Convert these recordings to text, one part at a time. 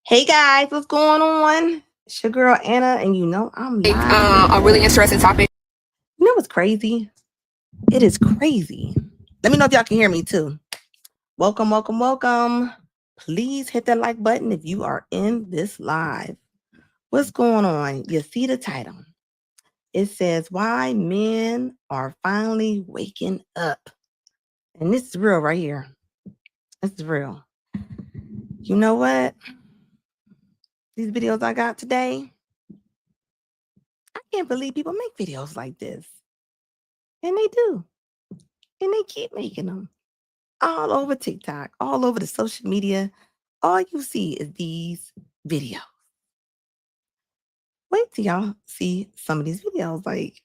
Hey guys, what's going on? It's your girl Anna, and I'm live. A really interesting topic. You know what's crazy? It is crazy. Let me know if y'all can hear me too. Welcome, welcome, welcome. Please hit that like button if you are in this live. What's going on? You see the title. It says, Why Men Are Finally Waking Up. And this is real right here. This is real. You know what? These videos I got today, I can't believe people make videos like this. And they do. And they keep making them all over TikTok, all over the social media. All you see is these videos. Wait till y'all see some of these videos. Like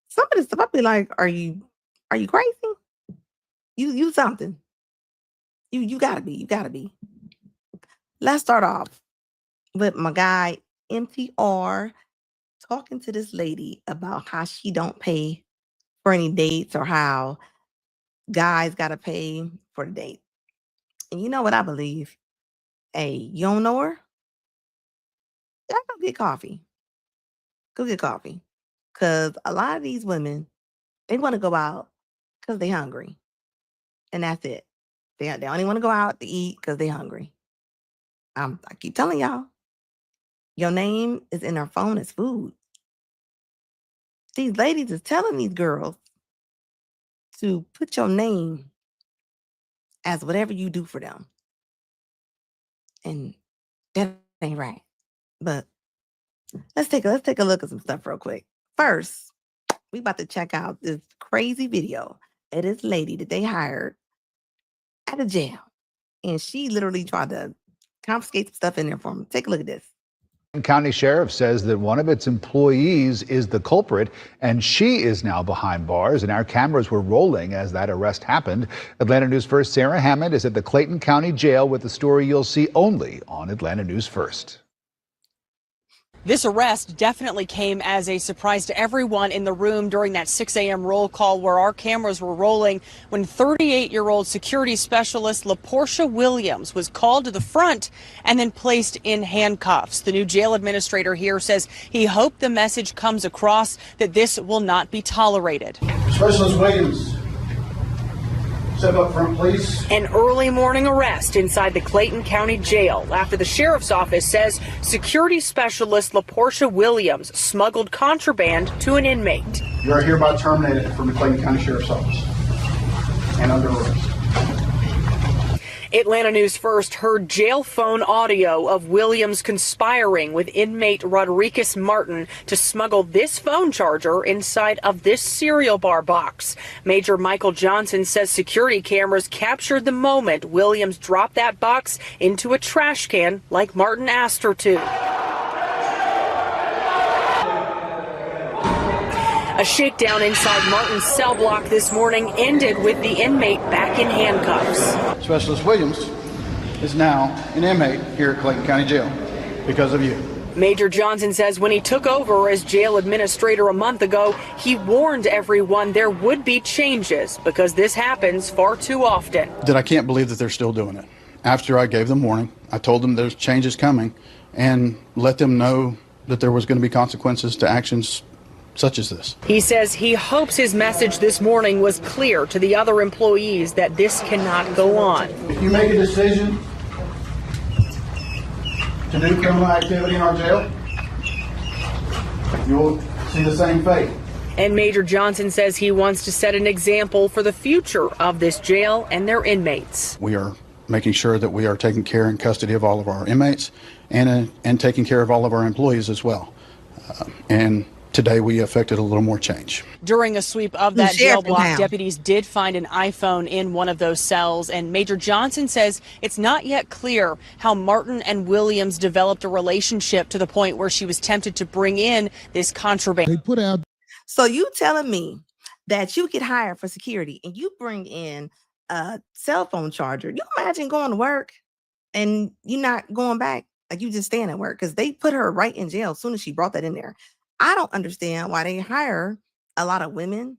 some of this stuff, I'll be like, are you crazy? You something. You gotta be. Let's start off with my guy MTR talking to this lady about how she don't pay for any dates or how guys gotta pay for the date. And you know what I believe? Hey, you don't know her? Yeah, go get coffee. Go get coffee. Because a lot of these women, they want to go out because they're hungry. And that's it. They only want to go out to eat because they're hungry. I keep telling y'all, your name is in her phone as food. These ladies is telling these girls to put your name as whatever you do for them. And that ain't right. But let's take a look at some stuff real quick. First, we about to check out this crazy video of this lady that they hired at a jail. And she literally tried to confiscate some stuff in there for me. Take a look at this. County Sheriff says that one of its employees is the culprit, and she is now behind bars, and our cameras were rolling as that arrest happened. Atlanta News First Sarah Hammond is at the Clayton County Jail with the story you'll see only on Atlanta News First. This arrest definitely came as a surprise to everyone in the room during that 6 a.m. roll call where our cameras were rolling when 38-year-old security specialist LaPortia Williams was called to the front and then placed in handcuffs. The new jail administrator here says he hoped the message comes across that this will not be tolerated. Specialist Williams, step up front, please. An early morning arrest inside the Clayton County Jail after the sheriff's office says security specialist LaPortia Williams smuggled contraband to an inmate. You are hereby terminated from the Clayton County Sheriff's Office and under arrest. Atlanta News First heard jail phone audio of Williams conspiring with inmate Rodriguez Martin to smuggle this phone charger inside of this cereal bar box. Major Michael Johnson says security cameras captured the moment Williams dropped that box into a trash can like Martin asked her to. A shakedown inside Martin's cell block this morning ended with the inmate back in handcuffs. Specialist Williams is now an inmate here at Clayton County Jail because of you. Major Johnson says when he took over as jail administrator a month ago, he warned everyone there would be changes because this happens far too often. That I can't believe that they're still doing it. After I gave them warning, I told them there's changes coming and let them know that there was going to be consequences to actions such as this. He says he hopes his message this morning was clear to the other employees that this cannot go on. If you make a decision to do criminal activity in our jail, you'll see the same fate. And Major Johnson says he wants to set an example for the future of this jail and their inmates. We are making sure that we are taking care and custody of all of our inmates and taking care of all of our employees as well. And today we effected a little more change. During a sweep of that jail block, deputies did find an iPhone in one of those cells, and Major Johnson says it's not yet clear how Martin and Williams developed a relationship to the point where she was tempted to bring in this contraband. So you telling me that you get hired for security and you bring in a cell phone charger? You imagine going to work and you not going back, like you just staying at work, because they put her right in jail as soon as she brought that in there. I don't understand why they hire a lot of women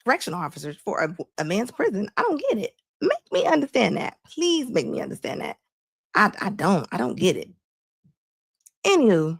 correctional officers for a man's prison. I don't get it. Make me understand that. Please make me understand that. I don't get it. Anywho.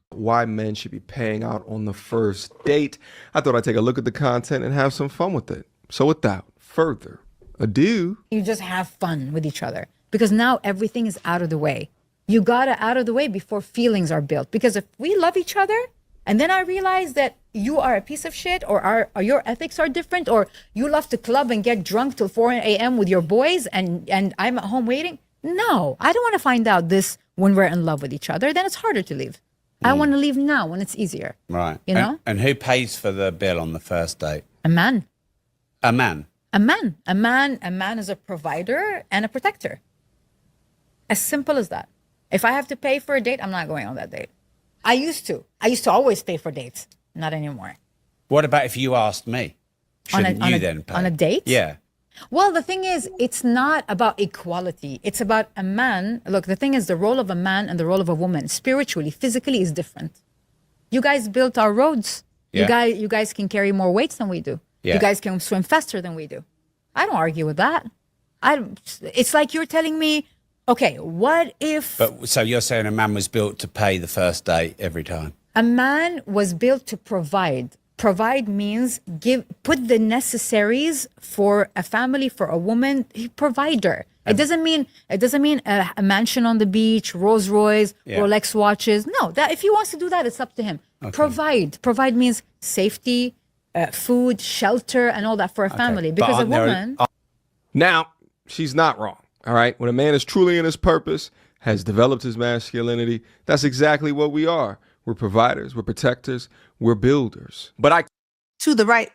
Why men should be paying out on the first date. I thought I'd take a look at the content and have some fun with it. So without further ado. You just have fun with each other because now everything is out of the way. You got it out of the way before feelings are built. Because if we love each other and then I realize that you are a piece of shit or your ethics are different or you love to club and get drunk till 4 a.m. with your boys and I'm at home waiting. No, I don't want to find out this when we're in love with each other. Then it's harder to leave. I want to leave now when it's easier. Right. You know? And who pays for the bill on the first date? A man. A man? A man. A man is a provider and a protector. As simple as that. If I have to pay for a date, I'm not going on that date. I used to always pay for dates. Not anymore. What about if you asked me? Shouldn't you then pay? On a date? Yeah. Well, the thing is, it's not about equality. It's about a man. Look, the thing is, the role of a man and the role of a woman, spiritually, physically, is different. You guys built our roads. Yeah. You guys can carry more weights than we do. Yeah. You guys can swim faster than we do. I don't argue with that. It's like you're telling me, okay, what if... But so you're saying a man was built to pay the first date every time? A man was built to provide. Provide means put the necessaries for a family, for a woman. Provider. It doesn't mean a mansion on the beach, Rolls Royce, Rolex watches. No, that if he wants to do that, it's up to him. Okay. Provide means safety, food, shelter, and all that for a family. Because a woman. Now, she's not wrong. All right. When a man is truly in his purpose, has developed his masculinity, that's exactly what we are. We're providers, we're protectors, we're builders. But I To the right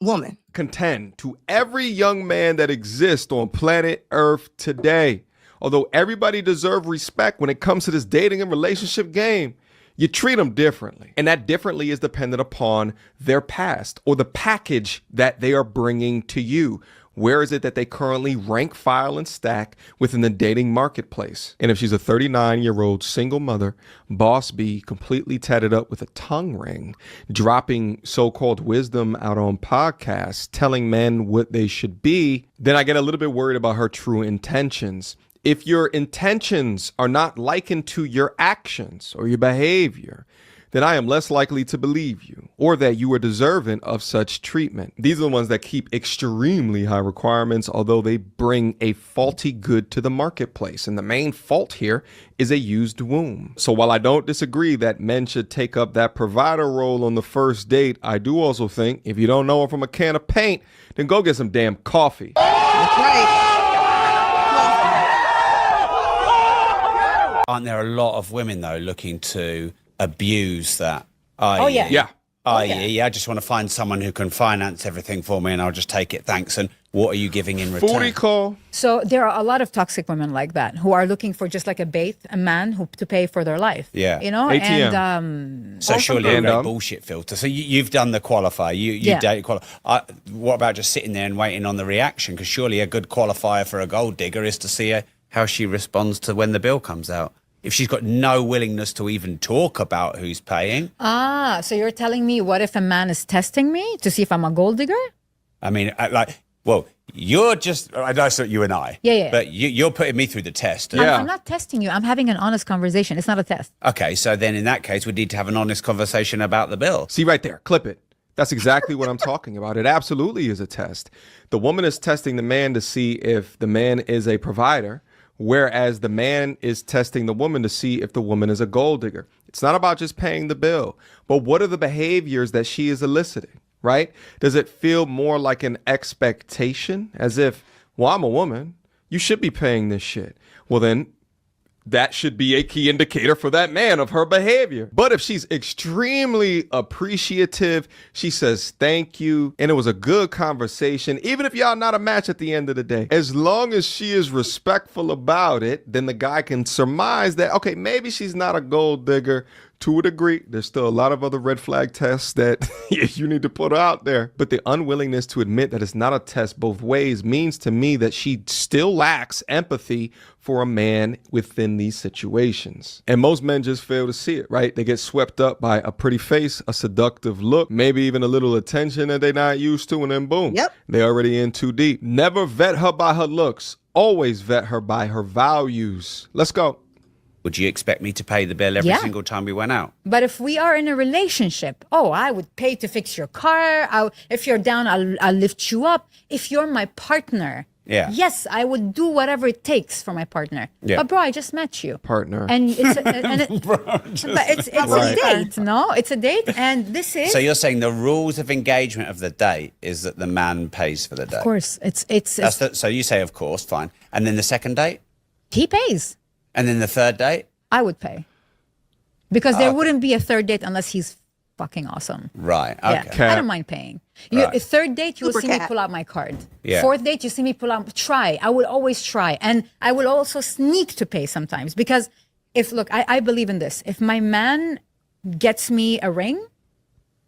woman. contend to every young man that exists on planet Earth today, although everybody deserves respect when it comes to this dating and relationship game, you treat them differently. And that differently is dependent upon their past or the package that they are bringing to you. Where is it that they currently rank, file, and stack within the dating marketplace? And if she's a 39-year-old single mother, boss bee, completely tatted up with a tongue ring, dropping so-called wisdom out on podcasts, telling men what they should be, then I get a little bit worried about her true intentions. If your intentions are not likened to your actions or your behavior, then I am less likely to believe you or that you are deserving of such treatment. These are the ones that keep extremely high requirements, although they bring a faulty good to the marketplace. And the main fault here is a used womb. So while I don't disagree that men should take up that provider role on the first date, I do also think if you don't know her from a can of paint, then go get some damn coffee. That's right. Aren't there a lot of women, though, looking to abuse that? Oh, yeah. Yeah. I just want to find someone who can finance everything for me and I'll just take it, thanks. And what are you giving in return? 40 call. So there are a lot of toxic women like that who are looking for just like a bait, a man to pay for their life. Yeah. You know? ATM. And So surely a And, great bullshit filter. So you've done the qualifier. You Yeah. date qualify. What about just sitting there and waiting on the reaction? Because surely a good qualifier for a gold digger is to see how she responds to when the bill comes out. If she's got no willingness to even talk about who's paying. so you're telling me what if a man is testing me to see if I'm a gold digger? I mean, you're just, I know it's not you and I. Yeah. But you're putting me through the test. Yeah. I'm not testing you. I'm having an honest conversation. It's not a test. Okay, so then in that case, we need to have an honest conversation about the bill. See right there, clip it. That's exactly what I'm talking about. It absolutely is a test. The woman is testing the man to see if the man is a provider, whereas the man is testing the woman to see if the woman is a gold digger. It's not about just paying the bill, but what are the behaviors that she is eliciting, right? Does it feel more like an expectation, as if, well, I'm a woman, you should be paying this shit? Well, then that should be a key indicator for that man of her behavior. But if she's extremely appreciative, she says thank you, and it was a good conversation, even if y'all not a match at the end of the day, as long as she is respectful about it, then the guy can surmise that, okay, maybe she's not a gold digger To a degree, there's still a lot of other red flag tests that you need to put out there. But the unwillingness to admit that it's not a test both ways means to me that she still lacks empathy for a man within these situations. And most men just fail to see it, right? They get swept up by a pretty face, a seductive look, maybe even a little attention that they're not used to, and then boom, they're already in too deep. Never vet her by her looks. Always vet her by her values. Let's go. Would you expect me to pay the bill every single time we went out? But if we are in a relationship, I would pay to fix your car. If you're down, I'll lift you up. If you're my partner, yes, I would do whatever it takes for my partner. But bro, I just met you. Partner. And it's a date, no? It's a date, and this is... So you're saying the rules of engagement of the date is that the man pays for the date? Of course. So you say, of course, fine. And then the second date? He pays. And then the third date? I would pay. Because there wouldn't be a third date unless he's fucking awesome. Right, okay. Yeah, I don't mind paying. A third date, you will see me pull out my card. Fourth date, you see me pull out, try. I will always try. And I will also sneak to pay sometimes. Because I believe in this. If my man gets me a ring,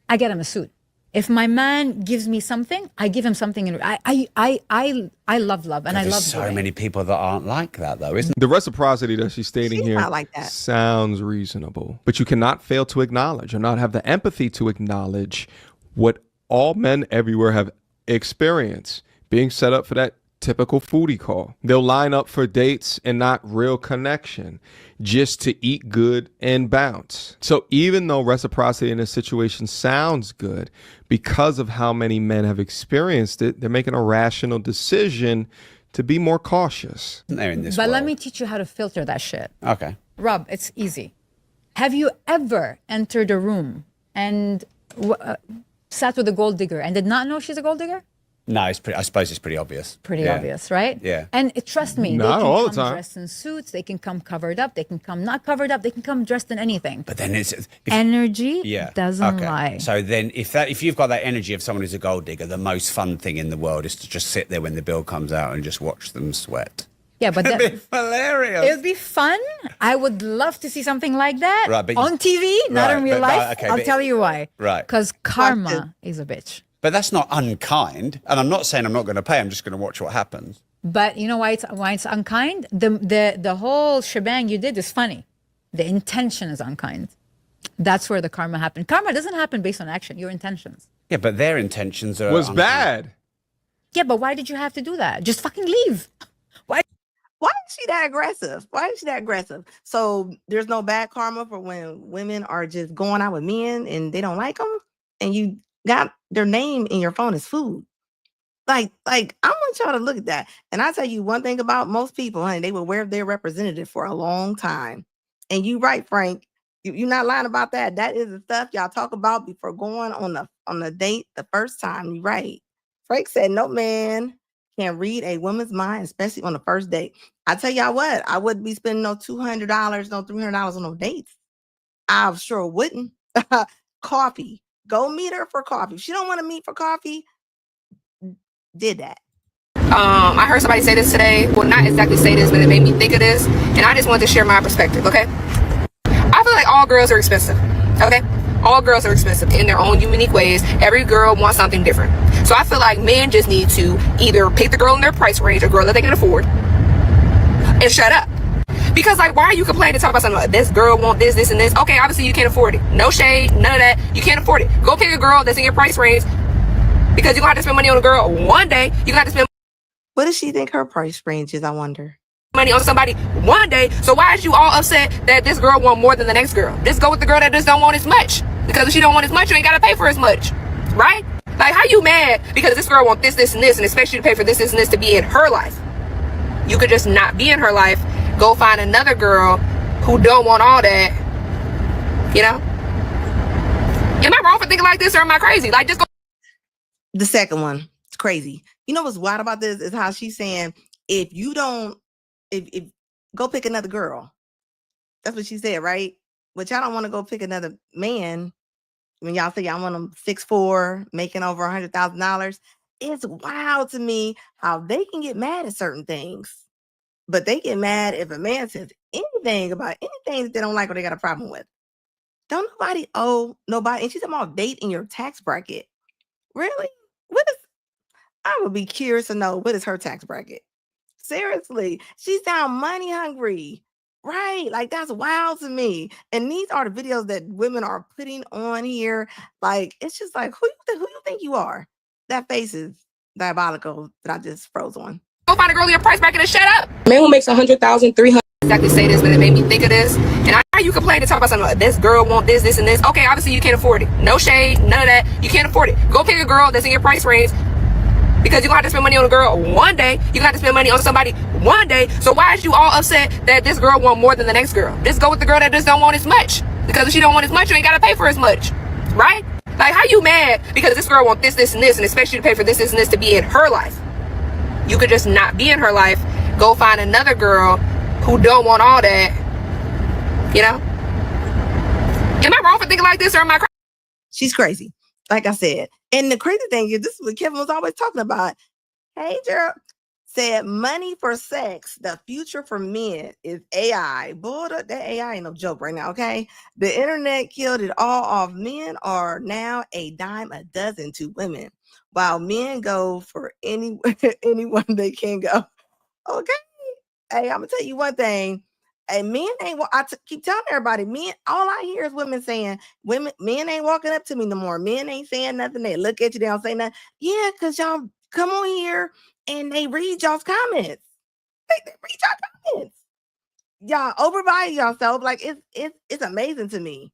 I get him a suit. If my man gives me something, I give him something. I love and I love so many people that aren't like that, though, isn't The reciprocity that she's stating here not like that. sounds reasonable. But you cannot fail to acknowledge or not have the empathy to acknowledge what all men everywhere have experienced. Being set up for that typical foodie call. They'll line up for dates and not real connection, just to eat good and bounce. So even though reciprocity in this situation sounds good, because of how many men have experienced it, they're making a rational decision to be more cautious. But let me teach you how to filter that shit. Okay. Rob, it's easy. Have you ever entered a room and sat with a gold digger and did not know she's a gold digger? No, I suppose it's pretty obvious. Pretty obvious, right? Yeah. And trust me, Not they can all the come time. dressed in suits, they can come covered up, they can come not covered up, they can come dressed in anything. But then Energy doesn't lie. So then if you've got that energy of someone who's a gold digger, the most fun thing in the world is to just sit there when the bill comes out and just watch them sweat. Yeah, but That'd be hilarious. It would be fun. I would love to see something like that on TV, not in real life. I'll tell you why. Right. Because karma is a bitch. But that's not unkind. And I'm not saying I'm not going to pay. I'm just going to watch what happens. But you know why it's unkind? The whole shebang you did is funny. The intention is unkind. That's where the karma happened. Karma doesn't happen based on action, your intentions. Yeah, but their intentions are Was unkind. bad. Yeah, but why did you have to do that? Just fucking leave. Why is she that aggressive? So there's no bad karma for when women are just going out with men and they don't like them, and you got their name in your phone as food. Like I want y'all to look at that. And I tell you one thing about most people, honey, they will wear their representative for a long time. And you right, Frank. You're not lying about that. That is the stuff y'all talk about before going on the date the first time. You're right. Frank said no man can read a woman's mind, especially on the first date. I tell y'all what, I wouldn't be spending no $200, no $300 on no dates. I sure wouldn't. Coffee. Go meet her for coffee. If she don't want to meet for coffee, did that. I heard somebody say this today. Well, not exactly say this, but it made me think of this. And I just wanted to share my perspective, okay? I feel like all girls are expensive, okay? All girls are expensive in their own unique ways. Every girl wants something different. So I feel like men just need to either pick the girl in their price range, a girl that they can afford, and shut up. Because, like, why are you complaining to talk about something like this girl want this, this, and this? Okay, obviously you can't afford it. No shade, none of that. You can't afford it. Go pick a girl that's in your price range, because you're going to have to spend money on a girl one day. You're going to have to spend What does she think her price range is, I wonder? money on somebody one day. So why is you all upset that this girl want more than the next girl? Just go with the girl that just don't want as much. Because if she don't want as much, you ain't got to pay for as much. Right? Like, how you mad because this girl want this, this, and this, and expects you to pay for this, and this to be in her life? You could just not be in her life. Go find another girl who don't want all that. You know? Am I wrong for thinking like this, or am I crazy? Like, just go. The second one, it's crazy. You know what's wild about this is how she's saying, if go pick another girl. That's what she said, right? But y'all don't want to go pick another man when y'all say y'all want them 6'4", making over $100,000. It's wild to me how they can get mad at certain things. But they get mad if a man says anything about anything that they don't like or they got a problem with. Don't nobody owe nobody. And she's talking about date in your tax bracket. Really? What is? I would be curious to know what is her tax bracket. Seriously, she sound money hungry, right? Like that's wild to me. And these are the videos that women are putting on here. Like it's just like who you think you are? That face is diabolical that I just froze on. Go find a girl in your price bracket and shut up. Man who makes 100,000, 300. Exactly say this, but it made me think of this. And I know you complain to talk about something like this girl want this, this, and this. Okay, obviously you can't afford it. No shade, none of that. You can't afford it. Go pick a girl that's in your price range. Because you're gonna have to spend money on a girl one day. You're gonna have to spend money on somebody one day. So why is you all upset that this girl want more than the next girl? Just go with the girl that just don't want as much. Because if she don't want as much, you ain't gotta pay for as much. Right? Like how you mad because this girl want this, this, and this, and expects you to pay for this, this, and this to be in her life? You could just not be in her life. Go find another girl who don't want all that. You know? Am I wrong for thinking like this, or am I crazy? She's crazy. Like I said. And the crazy thing is, this is what Kevin was always talking about. Hey, Gerald said, money for sex. The future for men is AI. Boy, that AI ain't no joke right now, okay? The internet killed it all off. Men are now a dime a dozen to women, while men go for anyone they can go. Okay? Hey, I'm going to tell you one thing. And men ain't. Keep telling everybody. Men. All I hear is women saying, men ain't walking up to me no more. Men ain't saying nothing. They look at you. They don't say nothing. Yeah, cause y'all come on here and they read y'all's comments. They read y'all comments. Y'all overvalue yourself. Like it's amazing to me.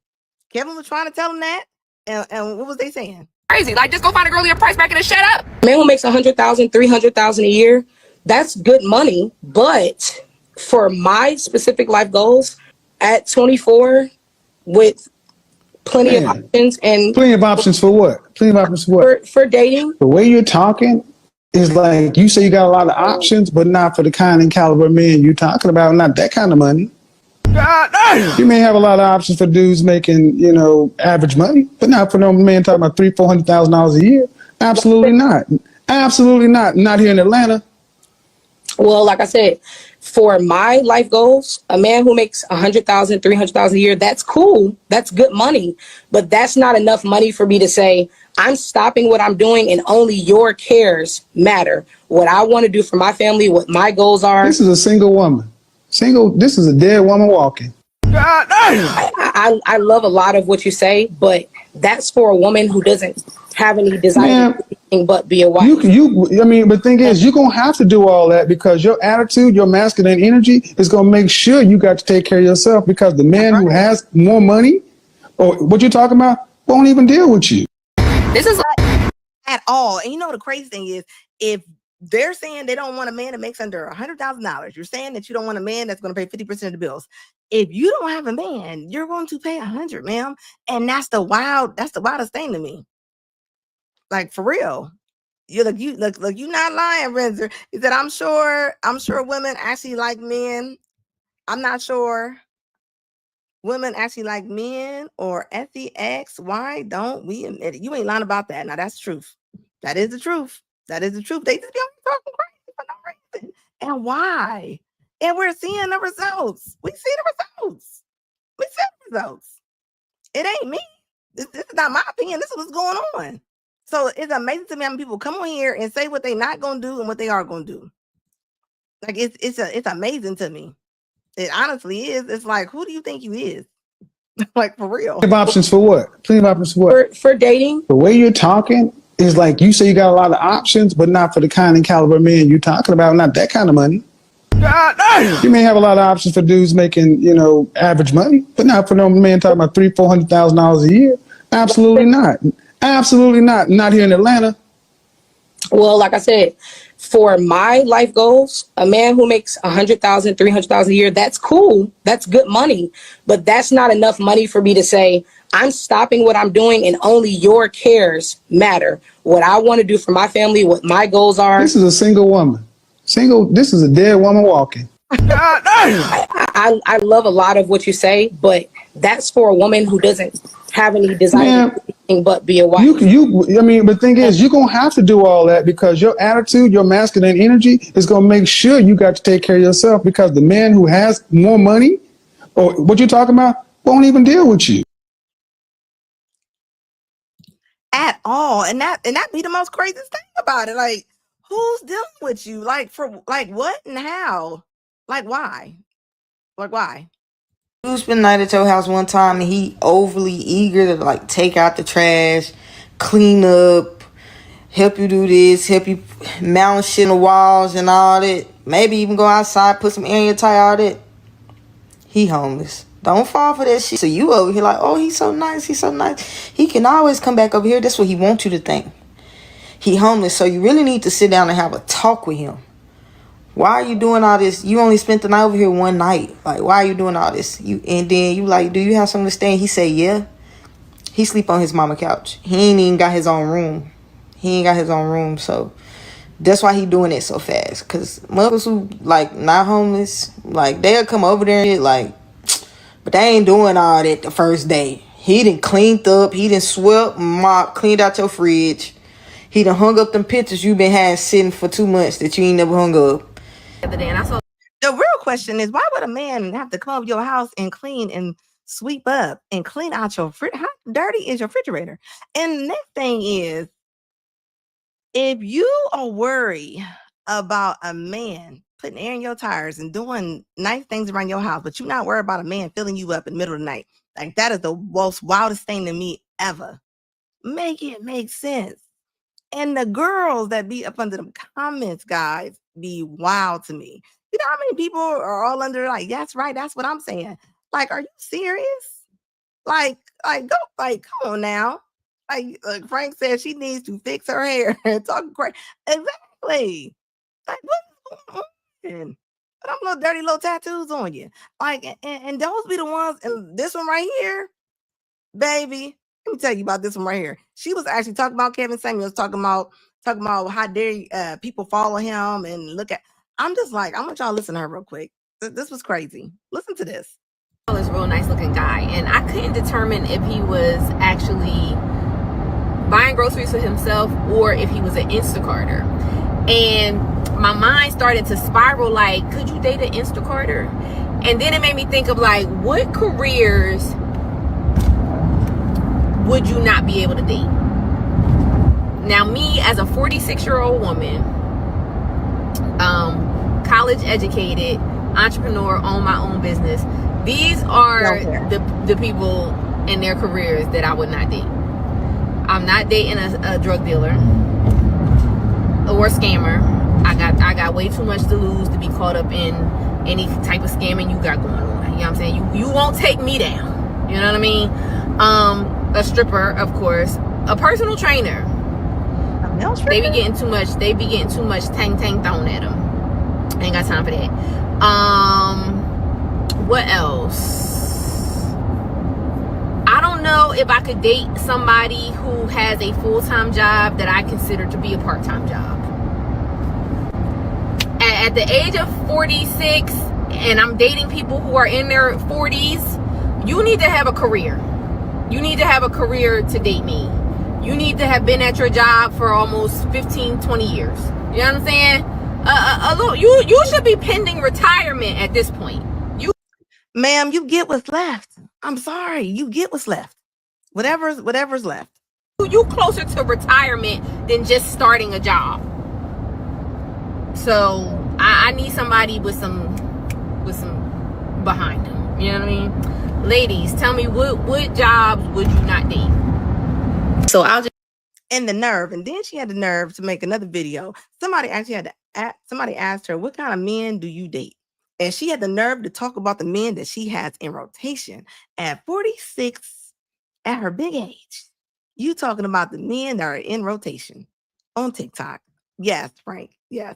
Kevin was trying to tell them that, and what was they saying? Crazy. Like just go find a girl in your price bracket and shut up. Man who makes 100,000, 300,000 a year. That's good money, but for my specific life goals at 24 with plenty of options and plenty of options for what? Plenty of options for what? For dating. The way you're talking is like you say you got a lot of options, but not for the kind and caliber of men you're talking about, not that kind of money. You may have a lot of options for dudes making, average money, but not for no man talking about $300,000-$400,000 a year. Absolutely not. Absolutely not. Not here in Atlanta. Well, like I said, for my life goals, a man who makes 100,000, 300,000 a year, that's cool. That's good money. But that's not enough money for me to say, I'm stopping what I'm doing and only your cares matter. What I want to do for my family, what my goals are. This is a single woman. This is a dead woman walking. I love a lot of what you say, but that's for a woman who doesn't have any desire to do anything but be a wife. But the thing is, you're going to have to do all that because your attitude, your masculine energy is going to make sure you got to take care of yourself, because the man who has more money or what you're talking about won't even deal with you. This is at all. And the crazy thing is, if they're saying they don't want a man that makes under $100,000, you're saying that you don't want a man that's going to pay 50% of the bills. If you don't have a man, you're going to pay 100, ma'am. And that's the wildest thing to me. Like for real. You not lying, Renzer. He said, I'm sure women actually like men. I'm not sure women actually like men or sex. Why don't we admit it? You ain't lying about that. Now that's truth. That is the truth. They just be talking crazy for no reason. And why? And we're seeing the results. We see the results. It ain't me. This is not my opinion. This is what's going on. So it's amazing to me how people come on here and say what they're not going to do and what they are going to do. Like it's amazing to me. It honestly is. It's like, who do you think you is? Like for real. Plenty of options for what? Plenty of options for what? For dating. The way you're talking is like you say you got a lot of options, but not for the kind and caliber of men you're talking about, not that kind of money. You may have a lot of options for dudes making, average money, but not for no man talking about $300,000-$400,000 a year. Absolutely not. Absolutely not. Not here in Atlanta. Well, like I said, for my life goals, a man who makes 100,000, 300,000 a year, that's cool. That's good money. But that's not enough money for me to say, I'm stopping what I'm doing and only your cares matter. What I want to do for my family, what my goals are. This is a single woman. This is a dead woman walking. I love a lot of what you say, but that's for a woman who doesn't have any desire to do anything but be a wife. But the thing is, you're going to have to do all that because your attitude, your masculine energy is going to make sure you got to take care of yourself, because the man who has more money or what you're talking about won't even deal with you. at all. And that be the most craziest thing about it. Like, who's dealing with you? Like, for like what and how? Like, why? Like, why? You spend the night at your house one time and he overly eager to like take out the trash, clean up, help you do this, help you mount shit on the walls and all that. Maybe even go outside, put some air in your tire, all that. He homeless. Don't fall for that shit. So you over here like, oh, he's so nice, he's so nice. He can always come back over here. That's what he wants you to think. He homeless, so you really need to sit down and have a talk with him. Why are you doing all this? You only spent the night over here one night. Like, why are you doing all this? And then you like, do you have something to stay in? He say, yeah. He sleep on his mama couch. He ain't even got his own room. So that's why he doing it so fast. Cause mothers who like not homeless, like they'll come over there and like, but they ain't doing all that the first day. He done cleaned up. He done swept, mopped, cleaned out your fridge. He done hung up them pictures you been having sitting for 2 months that you ain't never hung up. The real question is, why would a man have to come over your house and clean and sweep up and clean out your fridge? How dirty is your refrigerator? And the next thing is, if you are worried about a man putting air in your tires and doing nice things around your house, but you're not worried about a man filling you up in the middle of the night, like that is the most wildest thing to me ever. Make it make sense. And the girls that be up under them comments, guys, be wild to me. You know how many people are all under like, that's right, that's what I'm saying. Like, are you serious? Like go, like, come on now. Like Frank said, she needs to fix her hair and talk crazy. Exactly. Like, what's going on? But I'm little dirty little tattoos on you. Like, and those be the ones, and this one right here, baby. Let me tell you about this one right here. She was actually talking about Kevin Samuels, talking about how dare people follow him and look at. I'm just like, I want y'all to listen to her real quick. This was crazy. Listen to this. This real nice looking guy, and I couldn't determine if he was actually buying groceries for himself or if he was an Instacarter. And my mind started to spiral like, could you date an Instacarter? And then it made me think of like, what careers would you not be able to date? Now, me as a 46-year-old woman, college educated, entrepreneur, own my own business, these are the people in their careers that I would not date. I'm not dating a drug dealer or a scammer. I got way too much to lose to be caught up in any type of scamming you got going on. You know what I'm saying? You won't take me down. You know what I mean? A stripper, of course, a personal trainer. They be getting too much tang thrown at them. I ain't got time for that. What else? I don't know if I could date somebody who has a full-time job that I consider to be a part-time job. At the age of 46, and I'm dating people who are in their 40s, you need to have a career. You need to have a career to date me. You need to have been at your job for almost 15, 20 years. You know what I'm saying? You should be pending retirement at this point. Ma'am, you get what's left. I'm sorry. You get what's left. Whatever's left. You closer to retirement than just starting a job. So I need somebody with some behind them. You know what I mean? Ladies, tell me what jobs would you not date? So I'll just. And the nerve. And then she had the nerve to make another video. Somebody asked her, what kind of men do you date? And she had the nerve to talk about the men that she has in rotation at 46, at her big age. You talking about the men that are in rotation on TikTok. Yes, Frank. Yes.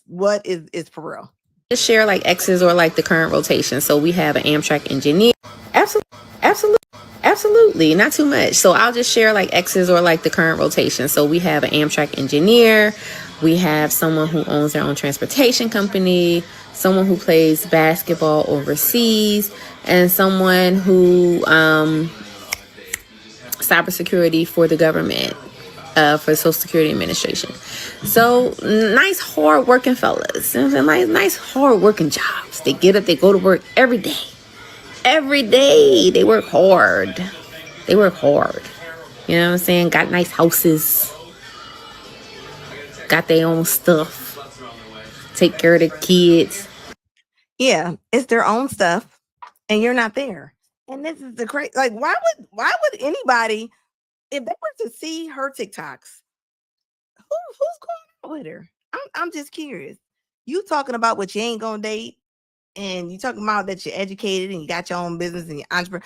What is for real? Just share like exes or like the current rotation. So we have an Amtrak engineer. Absolutely. Not too much. So I'll just share like exes or like the current rotation. So we have an Amtrak engineer. We have someone who owns their own transportation company, someone who plays basketball overseas, and someone who cybersecurity for the government, for the Social Security Administration. So nice, hard-working fellas, nice, hard-working jobs. They get up, they go to work every day. Every day they work hard. You know what I'm saying? Got nice houses, got their own stuff, take care of the kids. Yeah, it's their own stuff, and you're not there. And this is the crazy. Like, why would anybody, if they were to see her TikToks, who's going out with her? I'm just curious. You talking about what you ain't gonna date, and you talking about that you're educated and you got your own business and you're entrepreneur.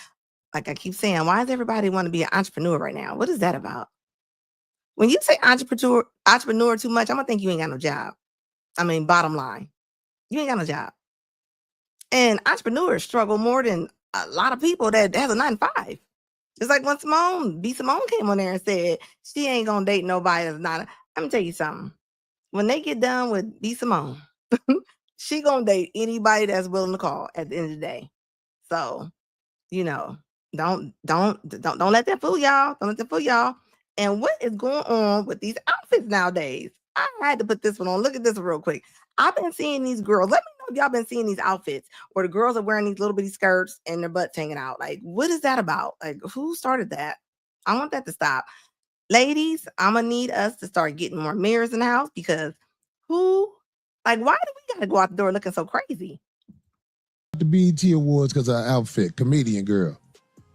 Like I keep saying, why does everybody want to be an entrepreneur right now? What is that about? When you say entrepreneur too much, I'm gonna think you ain't got no job. I mean, bottom line, you ain't got no job. And entrepreneurs struggle more than a lot of people that has a 9 to 5. It's like when Simone came on there and said she ain't gonna date nobody that's not. Let me tell you something. When they get done with B Simone, she gonna date anybody that's willing to call at the end of the day. So, you know, don't let that fool y'all. Don't let that fool y'all. And what is going on with these outfits nowadays? I had to put this one on. Look at this real quick. I've been seeing these girls. Let me know if y'all been seeing these outfits where the girls are wearing these little bitty skirts and their butts hanging out. Like, what is that about? Like, who started that? I want that to stop. Ladies, I'm gonna need us to start getting more mirrors in the house because why do we gotta go out the door looking so crazy? The BET Awards because our outfit, comedian girl.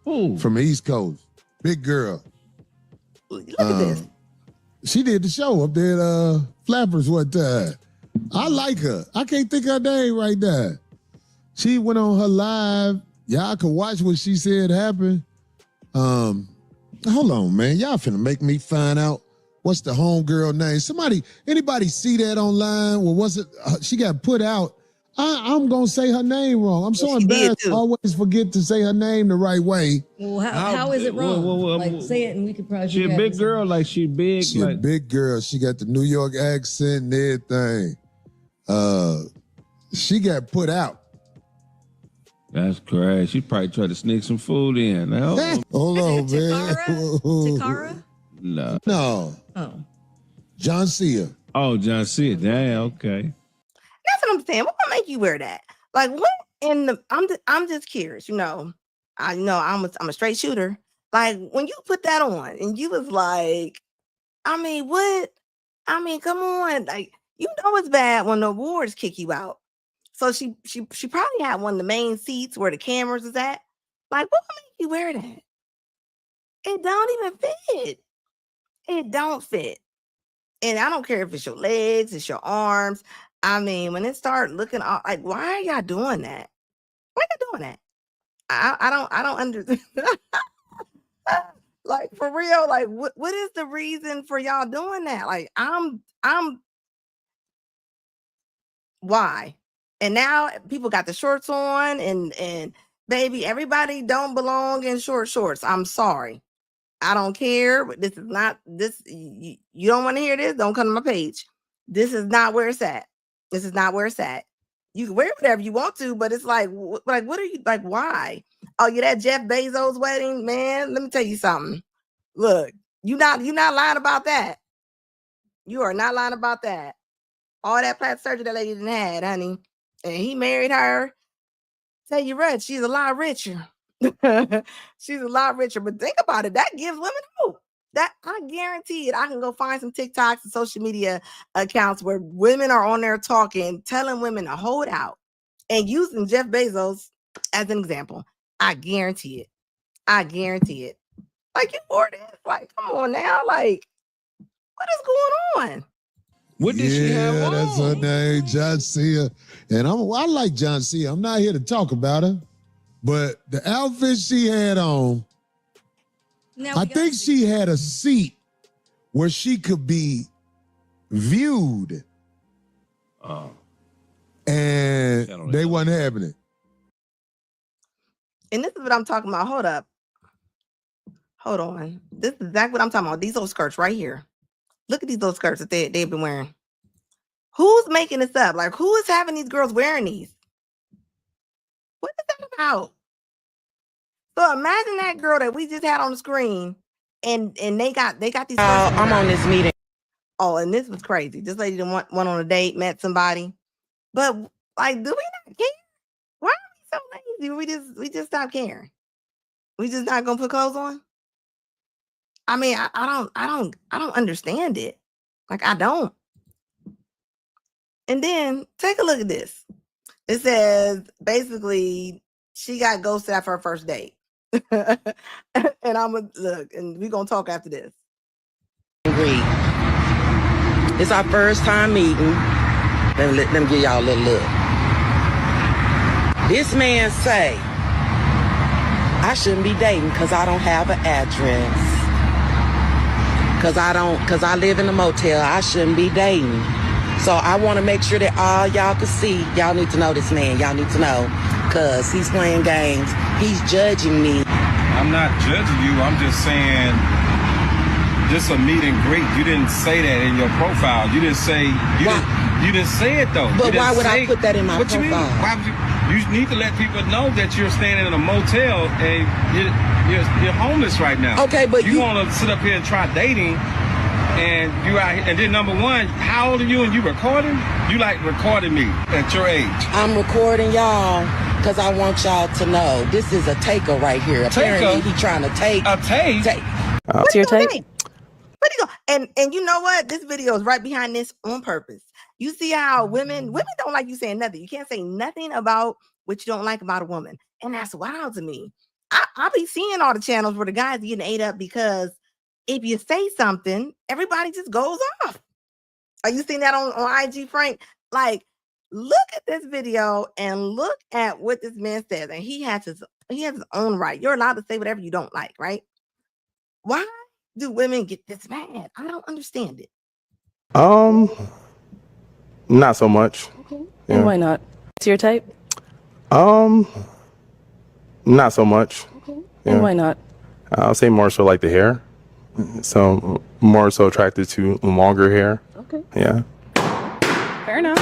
Ooh. From the East Coast. Big girl. Look at this. She did the show up there at Flappers one time. I like her. I can't think her name right now. She went on her live. Y'all can watch what she said happened. Hold on, man. Y'all finna make me find out what's the homegirl name. Anybody see that online? Well, was it? She got put out. I'm gonna say her name wrong. I'm so embarrassed. I always forget to say her name the right way. Well, how is it wrong? Like, say it and we could probably. She a big girl, like she big. She a big girl. She got the New York accent and everything. She got put out. That's correct. She probably tried to sneak some food in. Now, hold on, man. Takara? No. Oh. John Cena. Oh, John Cena. Damn, okay. That's what I'm saying. What will make you wear that? Like, what in the? I'm just curious. You know, I'm a straight shooter. Like when you put that on and you was like, I mean, what? I mean, come on. Like, you know it's bad when the awards kick you out. So she probably had one of the main seats where the cameras is at. Like, what will make you wear that? It don't even fit. It don't fit. And I don't care if it's your legs, it's your arms. I mean, when it start looking like, why are y'all doing that? Why are you doing that? I don't understand. Like, for real, like what is the reason for y'all doing that? Like, I'm why? And now people got the shorts on and baby, everybody don't belong in short shorts. I'm sorry. I don't care, but this is not this. You don't want to hear this? Don't come to my page. This is not where it's at. This is not where it's at. You can wear whatever you want to, but it's like what are you like? Why? Oh, you're that Jeff Bezos wedding, man. Let me tell you something. Look, you're not lying about that. You are not lying about that. All that plastic surgery that lady didn't had, honey, and he married her. Tell you right, she's a lot richer. She's a lot richer, but think about it. That gives women hope. That I guarantee it. I can go find some TikToks and social media accounts where women are on there talking, telling women to hold out and using Jeff Bezos as an example. I guarantee it. I guarantee it. Like, you wore this. Like, come on now. Like, what is going on? What did she have on? That's her name, John Cena. And I like John Cena. I'm not here to talk about her. But the outfit she had on, I think she had a seat where she could be viewed. And they wasn't having it. And this is what I'm talking about. Hold up. Hold on. This is exactly what I'm talking about. These old skirts right here. Look at these old skirts that they've been wearing. Who's making this up? Like, who is having these girls wearing these? What is that about? So imagine that girl that we just had on the screen, and they got these. I'm on this meeting. Oh, and this was crazy. This lady didn't went on a date, met somebody, but like, do we not care? Why are we so lazy? We just stop caring. We just not gonna put clothes on. I mean, I don't understand it. Like, I don't. And then take a look at this. It says basically she got ghosted after her first date. And I'm gonna look, and we're gonna talk after this. Agreed. It's our first time meeting. Let them give y'all a little look. This man say I shouldn't be dating because I don't have an address. Cause I live in a motel. I shouldn't be dating. So I want to make sure that all y'all can see. Y'all need to know this man. Y'all need to know. Cause he's playing games. He's judging me. I'm not judging you. I'm just saying, just a meet and greet. You didn't say that in your profile. You didn't say you didn't say it though. But why would I put that in my profile? What you mean? Why would you? You need to let people know that you're staying in a motel and you're homeless right now. Okay, but you want to sit up here and try dating, and you out here, and then number one, how old are you and you recording? You like recording me at your age? I'm recording y'all because I want y'all to know this is a taker right here. Apparently, he trying to take a take. What's your take? Where'd he go? And you know what? This video is right behind this on purpose. You see how women don't like you saying nothing. You can't say nothing about what you don't like about a woman. And that's wild to me. I be seeing all the channels where the guys getting ate up because if you say something, everybody just goes off. Are you seeing that on IG, Frank? Like, look at this video and look at what this man says. And he has his own right. You're allowed to say whatever you don't like, right? Why do women get this mad? I don't understand it. Not so much. Okay. Yeah. And why not? What's your type? Not so much. Okay. Yeah. And why not? I'll say more so like the hair. So more so attracted to longer hair. Okay. Yeah. Fair enough.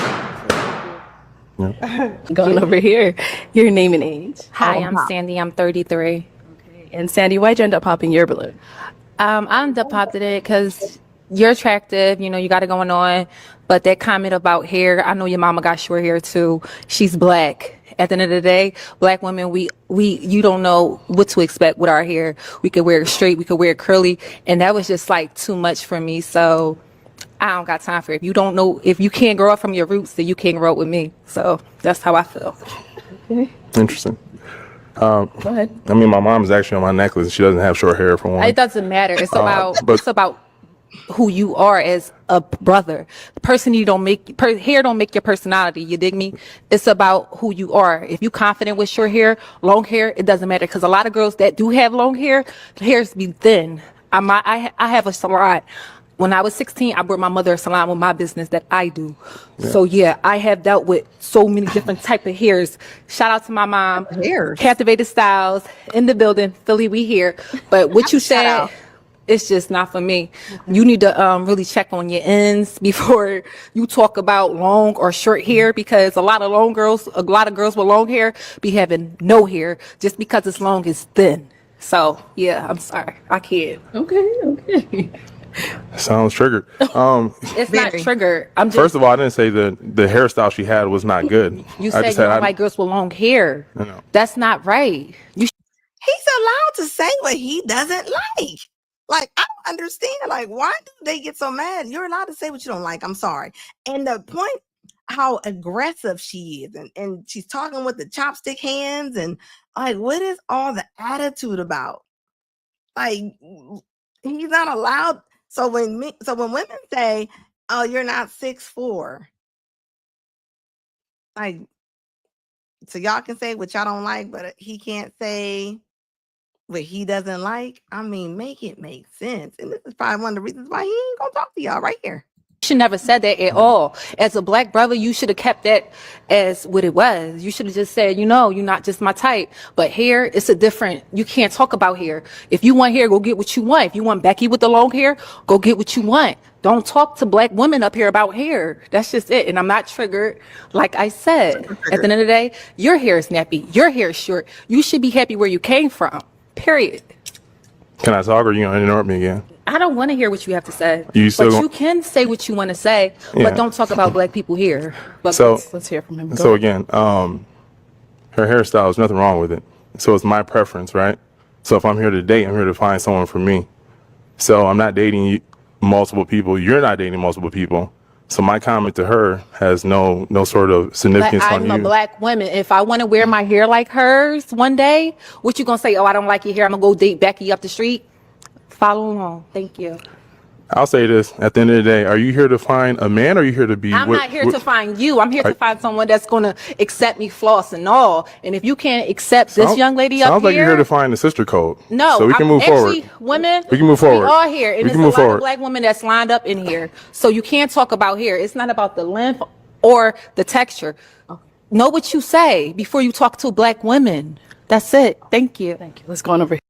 Yeah. Going over here, your name and age. Hi, I'm Sandy. I'm 33. Okay. And Sandy, why'd you end up popping your balloon? I ended up popping it because you're attractive. You know, you got it going on. But that comment about hair, I know your mama got short hair too. She's black. At the end of the day, black women, you don't know what to expect with our hair. We could wear it straight, we could wear it curly, and that was just like too much for me. So I don't got time for it. If you don't know, if you can't grow up from your roots, then you can't grow up with me. So that's how I feel. Okay. Interesting. Go ahead. I mean, my mom's actually on my necklace. She doesn't have short hair for one. It doesn't matter. It's about who you are as a brother. The person you don't make, hair don't make your personality. You dig me? It's about who you are. If you confident with short hair, long hair, it doesn't matter. Because a lot of girls that do have long hair, the hairs be thin. I have a salon. When I was 16, I brought my mother a salon with my business that I do. Yeah. So yeah, I have dealt with so many different type of hairs. Shout out to my mom. Hairs. Captivated Styles in the building. Philly, we here. But what you said, it's just not for me. You need to really check on your ends before you talk about long or short hair, because a lot of girls with long hair be having no hair just because it's long is thin. So yeah, I'm sorry, I can't. Okay. Sounds triggered. It's not triggered. I'm just, first of all, I didn't say the hairstyle she had was not good. You said you don't like girls with long hair. No. That's not right. He's allowed to say what he doesn't like. Like, I don't understand. Like, why do they get so mad? You're allowed to say what you don't like. I'm sorry. And the point, how aggressive she is, and she's talking with the chopstick hands, and like, what is all the attitude about? Like, he's not allowed. So when women say, "Oh, you're not 6'4," like, so y'all can say what y'all don't like, but he can't say what he doesn't like. I mean, make it make sense. And this is probably one of the reasons why he ain't gonna talk to y'all right here. You should never said that at all. As a black brother, you should have kept that as what it was. You should have just said, you're not just my type. But hair, it's a different, you can't talk about hair. If you want hair, go get what you want. If you want Becky with the long hair, go get what you want. Don't talk to black women up here about hair. That's just it. And I'm not triggered. Like I said, at the end of the day, your hair is nappy. Your hair is short. You should be happy where you came from. Period. Can I talk, or are you gonna interrupt me again? I don't want to hear what you have to say. You can say what you want to say, but don't talk about black people here. But let's hear from him. So again, her hairstyle, there's nothing wrong with it. So it's my preference, right? So if I'm here to date, I'm here to find someone for me. So I'm not dating multiple people. You're not dating multiple people. So my comment to her has no sort of But significance on I'm a you. black woman. If I want to wear my hair like hers one day, what you gonna say? Oh, I don't like your hair. I'm gonna go date Becky up the street. Follow along. Thank you. I'll say this, at the end of the day, are you here to find a man or are you here to be I'm not here to find you. I'm here to find someone that's gonna accept me, floss and all. And if you can't accept this young lady up Sounds like you're here here, to find the sister code. no, So we can I'm move actually forward. women. We can move forward. We are here, and We there's can a move lot forward. of black women that's lined up in here. So you can't talk about hair. It's not about the length or the texture. Know what you say before you talk to black women. That's it. Thank you. Thank you. Let's go on over here.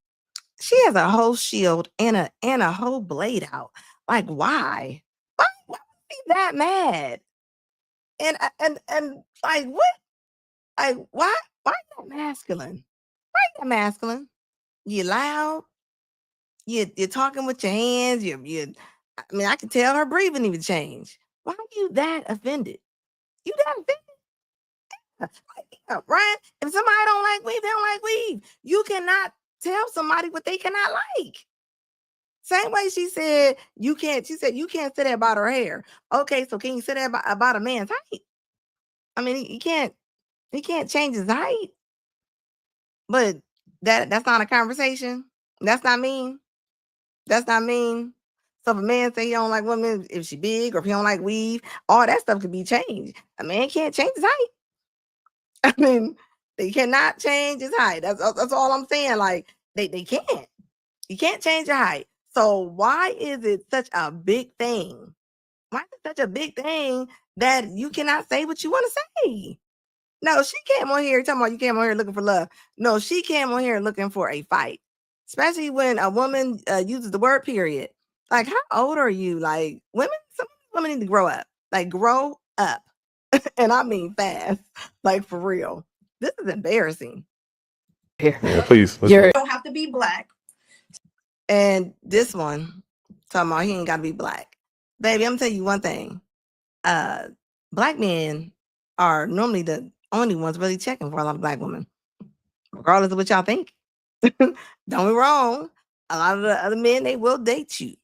She has a whole shield and a whole blade out. Like, why? Why would she be that mad? And like, what? Like, why you that masculine? Why you that masculine? You loud. You're talking with your hands. I mean, I can tell her breathing even changed. Why are you that offended? You that offended? Like, Ryan, if somebody don't like weave, they don't like weave. You cannot tell somebody what they cannot like. Same way she said you can't. She said you can't say that about her hair. Okay, so can you say that about a man's height? I mean, he can't change his height, but that's not a conversation. That's not mean. That's not mean. So if a man say he don't like women, if she big or if he don't like weave, all that stuff can be changed. A man can't change his height. I mean, they cannot change his height. That's all I'm saying. Like they can't. You can't change your height. So why is it such a big thing? Why is it such a big thing that you cannot say what you want to say? No, she came on here talking about you came on here looking for love. No, she came on here looking for a fight. Especially when a woman uses the word period. Like, how old are you? Like, some women need to grow up. Like, grow up. And I mean fast. Like, for real. This is embarrassing. Yeah, please. You don't have to be black. And this one, talking about he ain't got to be black. Baby, I'm telling you one thing. Black men are normally the only ones really checking for a lot of black women. Regardless of what y'all think. Don't be wrong. A lot of the other men, they will date you.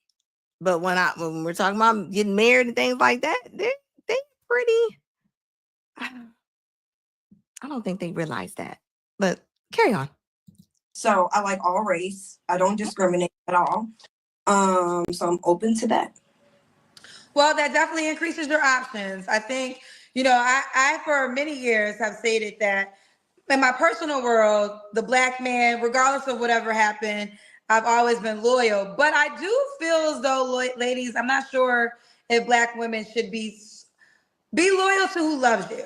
But when we're talking about getting married and things like that, they pretty. I don't think they realize that. But carry on. So I like all race. I don't discriminate at all. So I'm open to that. Well, that definitely increases your options. I think, I for many years have stated that in my personal world, the black man, regardless of whatever happened, I've always been loyal. But I do feel as though, ladies, I'm not sure if black women should be loyal to who loves you,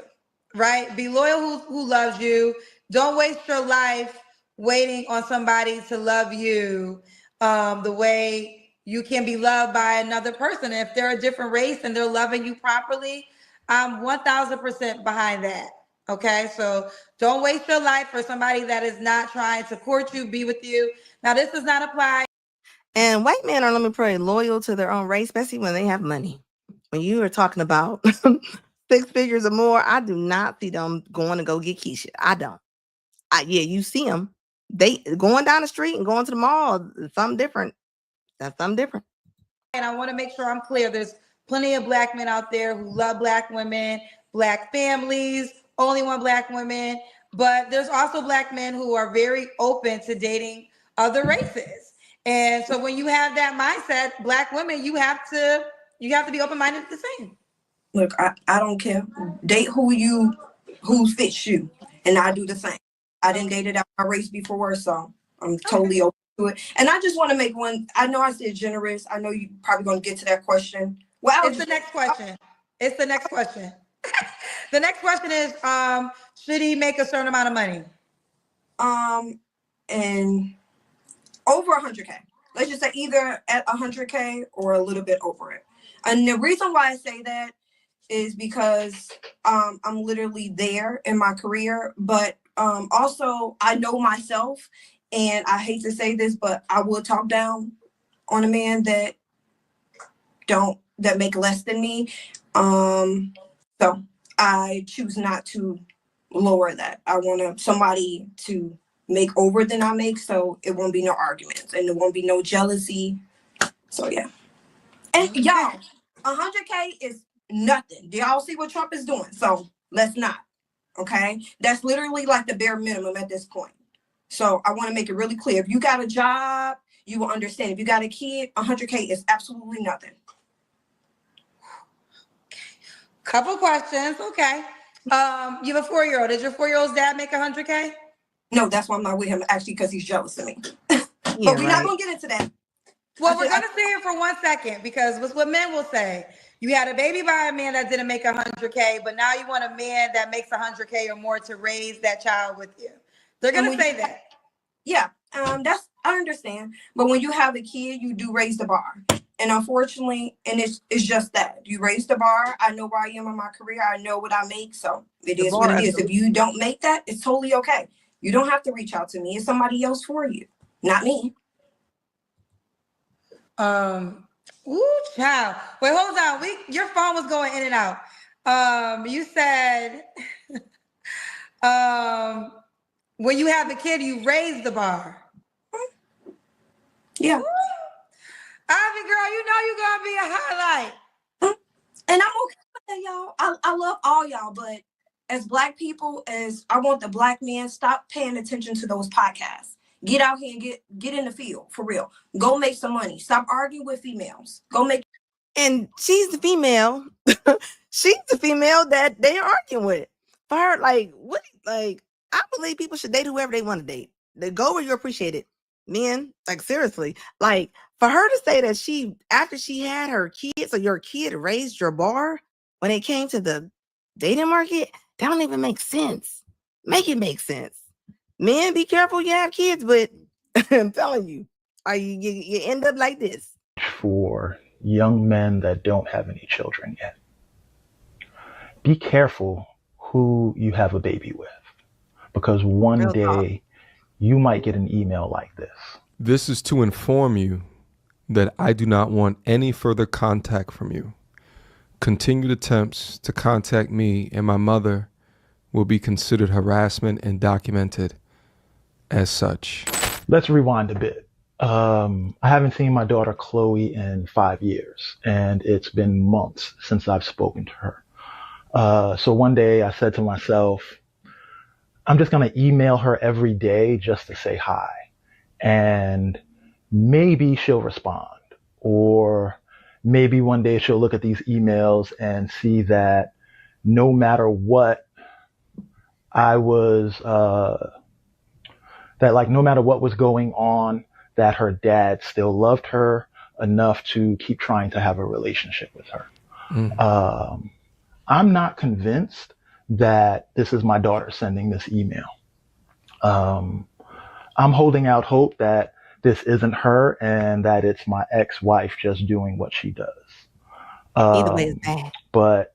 right? Be loyal who loves you. Don't waste your life waiting on somebody to love you the way you can be loved by another person. If they're a different race and they're loving you properly, I'm 1000% behind that. Okay, so don't waste your life for somebody that is not trying to court you, be with you. Now, this does not apply. And white men are, let me pray, loyal to their own race, especially when they have money. When you are talking about 6 figures or more, I do not see them going to go get Keisha. I don't. Yeah, you see them. They going down the street and going to the mall. Something different. That's something different. And I want to make sure I'm clear. There's plenty of black men out there who love black women, black families, only want black women. But there's also black men who are very open to dating other races. And so when you have that mindset, black women, you have to be open-minded to the same. Look, I don't care. Date who fits you. And I do the same. I didn't date it out my race before, so I'm totally open to it. And I just want to make one. I know I said generous. I know you probably going to get to that question. Well, It's the next question. The next question is, should he make a certain amount of money? And over 100K. Let's just say either at 100K or a little bit over it. And the reason why I say that is because I'm literally there in my career, but also I know myself, and I hate to say this, but I will talk down on a man that make less than me. So I choose not to lower that. I want somebody to make over than I make, so it won't be no arguments and there won't be no jealousy. So yeah. And y'all, 100K is nothing. Do y'all see what Trump is doing? So let's not. Okay, that's literally like the bare minimum at this point. So I want to make it really clear. If you got a job, you will understand. If you got a kid, 100K is absolutely nothing. Couple questions. Okay. You have a 4-year-old. Did your 4-year-old's dad make 100K? No, that's why I'm not with him, actually, because he's jealous of me. Yeah, but we're not gonna get into that. Well, we're gonna stay here for 1 second because what's what men will say. You had a baby by a man that didn't make 100K, but now you want a man that makes 100K or more to raise that child with you. They're gonna say that. Yeah, that's I understand. But when you have a kid, you do raise the bar. And unfortunately, and it's just that. You raise the bar. I know where I am in my career. I know what I make. So it is what it is. If you don't make that, it's totally okay. You don't have to reach out to me. It's somebody else for you, not me. Ooh, child. Wait, hold on. Your phone was going in and out. You said when you have a kid, you raise the bar. Yeah. Ivy girl, you know you're gonna be a highlight. And I'm okay with that, y'all. I love all y'all, but as Black people, as I want the Black men, stop paying attention to those podcasts. Get out here and get in the field for real. Go make some money. Stop arguing with females. Go make. And she's the female. She's the female that they're arguing with. For her, like, what? Like, I believe people should date whoever they want to date. They go where you appreciate it. Men, like, seriously, like, for her to say that after she had her kids, or your kid raised your bar when it came to the dating market, that don't even make sense. Make it make sense. Men, be careful you have kids, but I'm telling you, you end up like this. For young men that don't have any children yet, be careful who you have a baby with, because one day you might get an email like this. This is to inform you that I do not want any further contact from you. Continued attempts to contact me and my mother will be considered harassment and documented as such. Let's rewind a bit. I haven't seen my daughter Chloe in 5 years, and it's been months since I've spoken to her. So one day I said to myself, I'm just going to email her every day just to say hi, and maybe she'll respond, or maybe one day she'll look at these emails and see that no matter what no matter what was going on, that her dad still loved her enough to keep trying to have a relationship with her. I'm not convinced that this is my daughter sending this email. I'm holding out hope that this isn't her and that it's my ex-wife just doing what she does. Either way is bad. But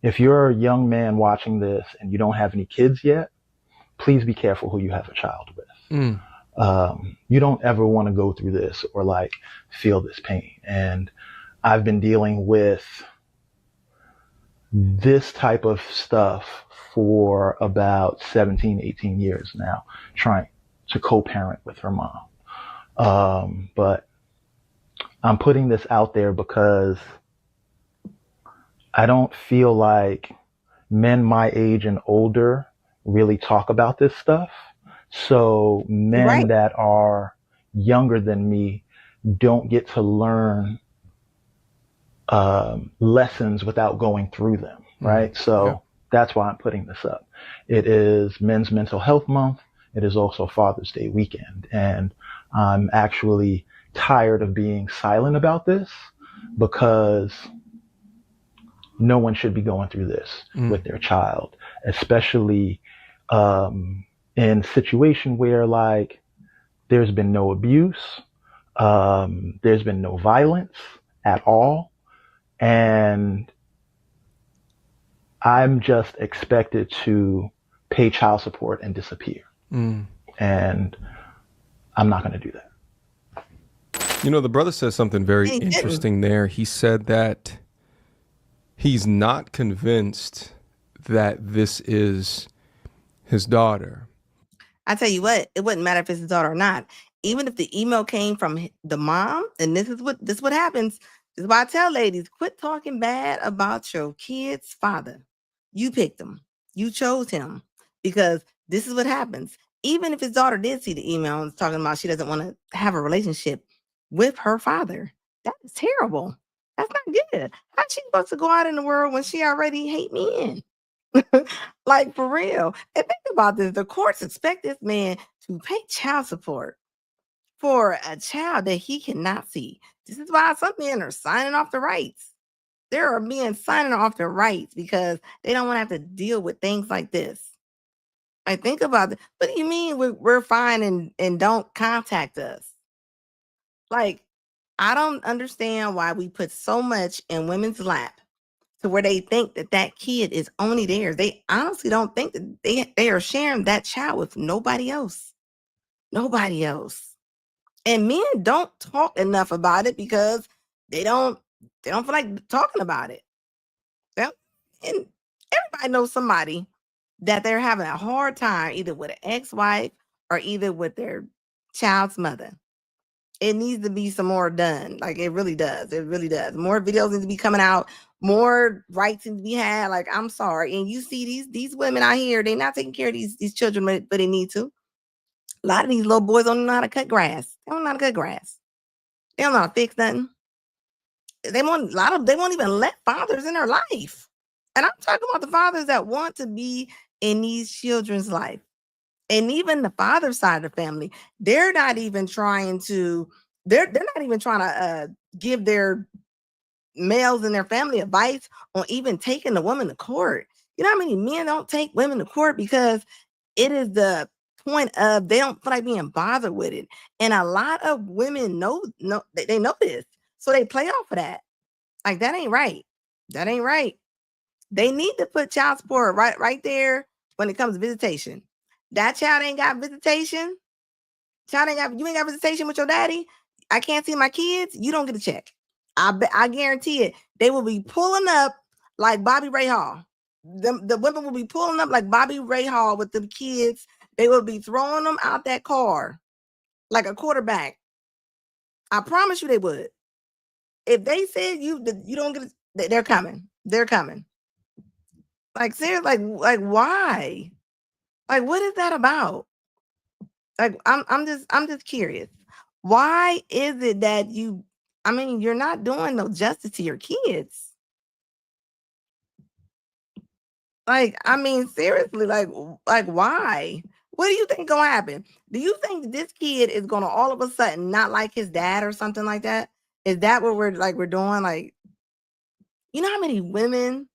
if you're a young man watching this and you don't have any kids yet, please be careful who you have a child with. You don't ever want to go through this or like feel this pain. And I've been dealing with this type of stuff for about 17, 18 years now, trying to co-parent with her mom. But I'm putting this out there because I don't feel like men my age and older really talk about this stuff. So men that are younger than me don't get to learn lessons without going through them, right? So that's why I'm putting this up. It is Men's Mental Health Month. It is also Father's Day weekend. And I'm actually tired of being silent about this because no one should be going through this with their child, especially in a situation where like there's been no abuse, there's been no violence at all, and I'm just expected to pay child support and disappear. And I'm not going to do that. You know, the brother says something very interesting there. He said that he's not convinced that this is his daughter. I tell you what, it wouldn't matter if it's his daughter or not. even if the email came from the mom, and this is what happens. This is why I tell ladies, quit talking bad about your kid's father. You picked him. You chose him, because this is what happens. Even if his daughter did see the email and talking about she doesn't want to have a relationship with her father, that is terrible. That's not good. How's she supposed to go out in the world when she already hate men? Like, for real. And think about this. The courts expect this man to pay child support for a child that he cannot see. This is why some men are signing off the rights. There are men signing off their rights because they don't want to have to deal with things like this. I think about it. What do you mean we're fine and don't contact us? Like, I don't understand why we put so much in women's lap to where they think that kid is only theirs. They honestly don't think that they are sharing that child with nobody else. Nobody else. And men don't talk enough about it because they don't feel like talking about it. And everybody knows somebody that they're having a hard time either with an ex-wife or either with their child's mother. It needs to be some more done. Like, it really does. It really does. More videos need to be coming out. More rights need to be had. Like, I'm sorry. And you see these women out here, they're not taking care of these children, but they need to. A lot of these little boys don't know how to cut grass. They don't know how to cut grass. They don't know how to fix nothing. They won't even let fathers in their life. And I'm talking about the fathers that want to be in these children's life. And even the father side of the family, they're not even trying to give their males in their family advice on even taking the woman to court. You know how many men don't take women to court because it is the point of they don't feel like being bothered with it. And a lot of women they know this. So they play off of that. Like, that ain't right. That ain't right. They need to put child support right there when it comes to visitation. That child ain't got visitation. You ain't got visitation with your daddy. I can't see my kids. You don't get a check. I guarantee it. They will be pulling up like Bobby Ray Hall. The women will be pulling up like Bobby Ray Hall with the kids. They will be throwing them out that car like a quarterback. I promise you they would. If they said you don't get it, they're coming. They're coming. Like, seriously, like why? Like, what is that about? Like, I'm just curious. Why is it that you're not doing no justice to your kids? Like, seriously, like why? What do you think gonna happen? Do you think this kid is gonna all of a sudden not like his dad or something like that? Is that what we're doing? Like, you know how many women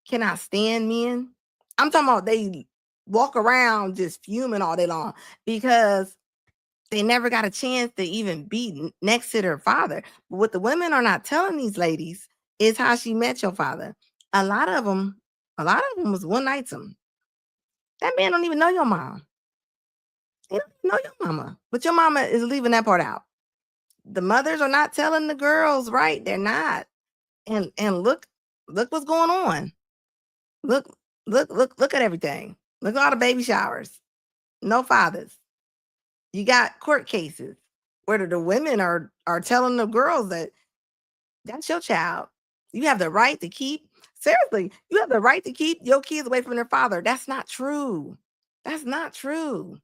cannot stand men? I'm talking about they walk around just fuming all day long because they never got a chance to even be next to their father. But what the women are not telling these ladies is how she met your father. A lot of them was one nightsome. That man don't even know your mom. He don't even know your mama. But your mama is leaving that part out. The mothers are not telling the girls, right? They're not. And look what's going on. Look at everything. Look at all the baby showers. No fathers. You got court cases where the women are telling the girls that that's your child. You have the right to keep, seriously, you have the right to keep your kids away from their father. That's not true. That's not true.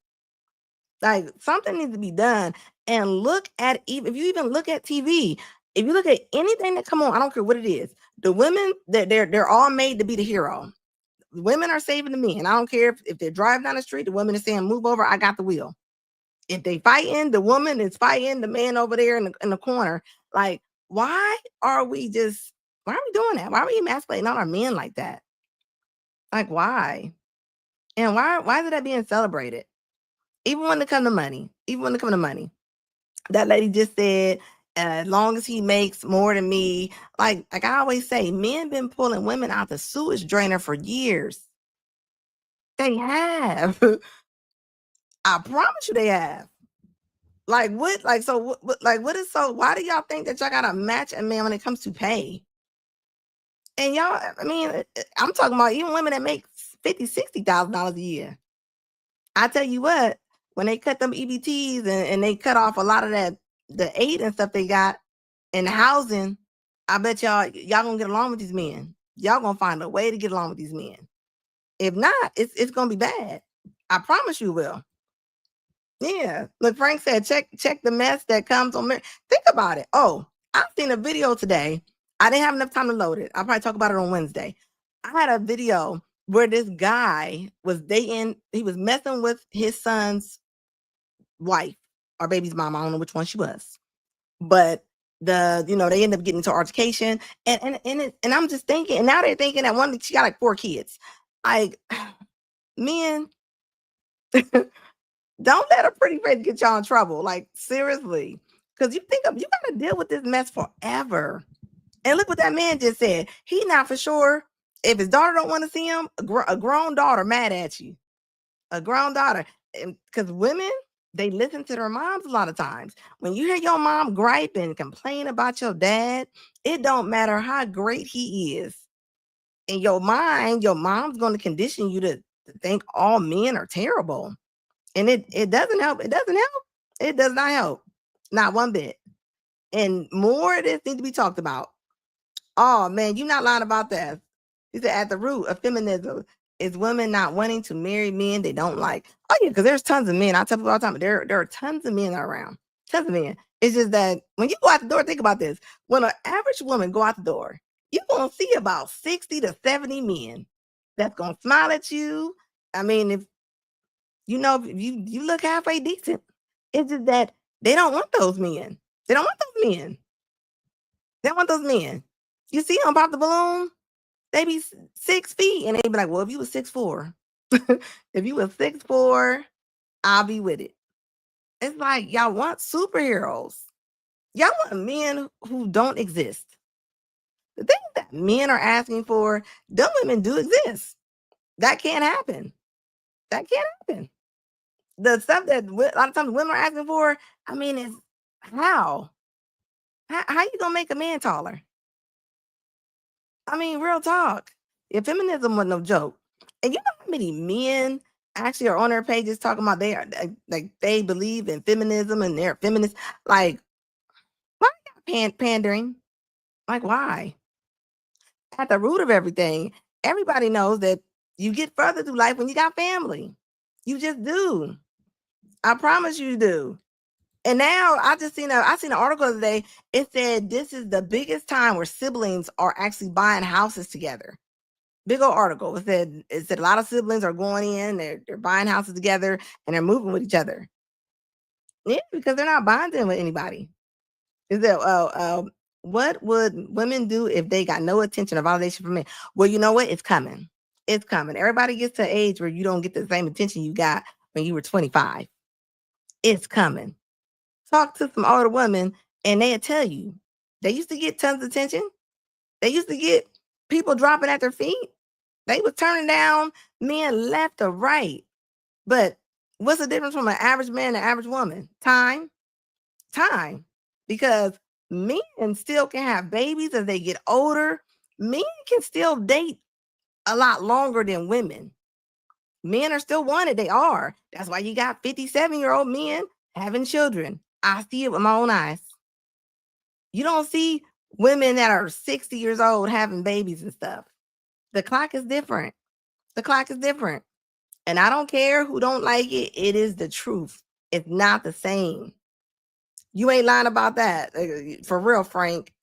Like, something needs to be done. And look at, if you even look at TV, if you look at anything that come on, I don't care what it is. The women, they're all made to be the hero. The women are saving the men. I don't care if they're driving down the street, the women are saying, move over, I got the wheel. If they fighting, the woman is fighting the man over there in the corner. Like, why are we doing that? Why are we emasculating all our men like that? Like, why? And why is that being celebrated? Even when it comes to money. That lady just said, as long as he makes more than me, like I always say, men been pulling women out the sewage drainer for years. They have. I promise you they have. Like, what? Like, so what? Like, what is so? Why do y'all think that y'all gotta match a man when it comes to pay? And y'all, I'm talking about even women that make $50,000, $60,000 a year. I tell you what, when they cut them EBTs and they cut off a lot of the aid and stuff they got in the housing, I bet y'all gonna get along with these men. Y'all gonna find a way to get along with these men. If not, it's gonna be bad. I promise you will. Yeah. Look, Frank said, check the mess that comes on. Think about it. Oh, I've seen a video today. I didn't have enough time to load it. I'll probably talk about it on Wednesday. I had a video where this guy was he was messing with his son's wife or baby's mom. I don't know which one she was, but they end up getting into altercation, and I'm just thinking, and now they're thinking that she got like 4 kids. Like, men, don't let a pretty face get y'all in trouble. Like, seriously, because you gotta deal with this mess forever. And look what that man just said. He not for sure if his daughter don't want to see him. A grown daughter mad at you, a grown daughter, because women, they listen to their moms a lot of times. When you hear your mom gripe and complain about your dad, it don't matter how great he is. In your mind, your mom's going to condition you to think all men are terrible. And it doesn't help. It doesn't help. It does not help. Not one bit. And more of this needs to be talked about. Oh, man, you're not lying about that. He said at the root of feminism is women not wanting to marry men they don't like. Oh, yeah, because there's tons of men. I tell people all the time, there are tons of men around. Tons of men. It's just that when you go out the door, think about this. When an average woman go out the door, you're going to see about 60 to 70 men that's going to smile at you. I mean, if you look halfway decent, it's just that they don't want those men. They don't want those men. They don't want those men. You see them pop the balloon, they be 6 feet, and they be like, well, if you was 6'4", if you was 6'4", I'll be with it. It's like y'all want superheroes. Y'all want men who don't exist. The things that men are asking for, dumb women do exist. That can't happen. That can't happen. The stuff that a lot of times women are asking for, I mean, is how you gonna make a man taller? I mean, real talk. If feminism was no joke, and you know how many men actually are on their pages talking about they believe in feminism and they're feminists. Like, why pandering? Like, why? At the root of everything, everybody knows that you get further through life when you got family. You just do. I promise you do. And now I seen an article today. It said this is the biggest time where siblings are actually buying houses together. Big old article. It said a lot of siblings are going in, they're buying houses together and they're moving with each other. Yeah, because they're not bonding with anybody. Is that what would women do if they got no attention or validation from men? Well, you know what? It's coming. It's coming. Everybody gets to an age where you don't get the same attention you got when you were 25. It's coming. Talk to some older women and they'll tell you. They used to get tons of attention. They used to get people dropping at their feet. They was turning down men left or right. But what's the difference from an average man and an average woman? Time. Because men still can have babies as they get older. Men can still date a lot longer than women. Men are still wanted. They are. That's why you got 57-year-old men having children. I see it with my own eyes. You don't see women that are 60 years old having babies and stuff. The clock is different. The clock is different. And I don't care who don't like it. It is the truth. It's not the same. You ain't lying about that. For real, Frank.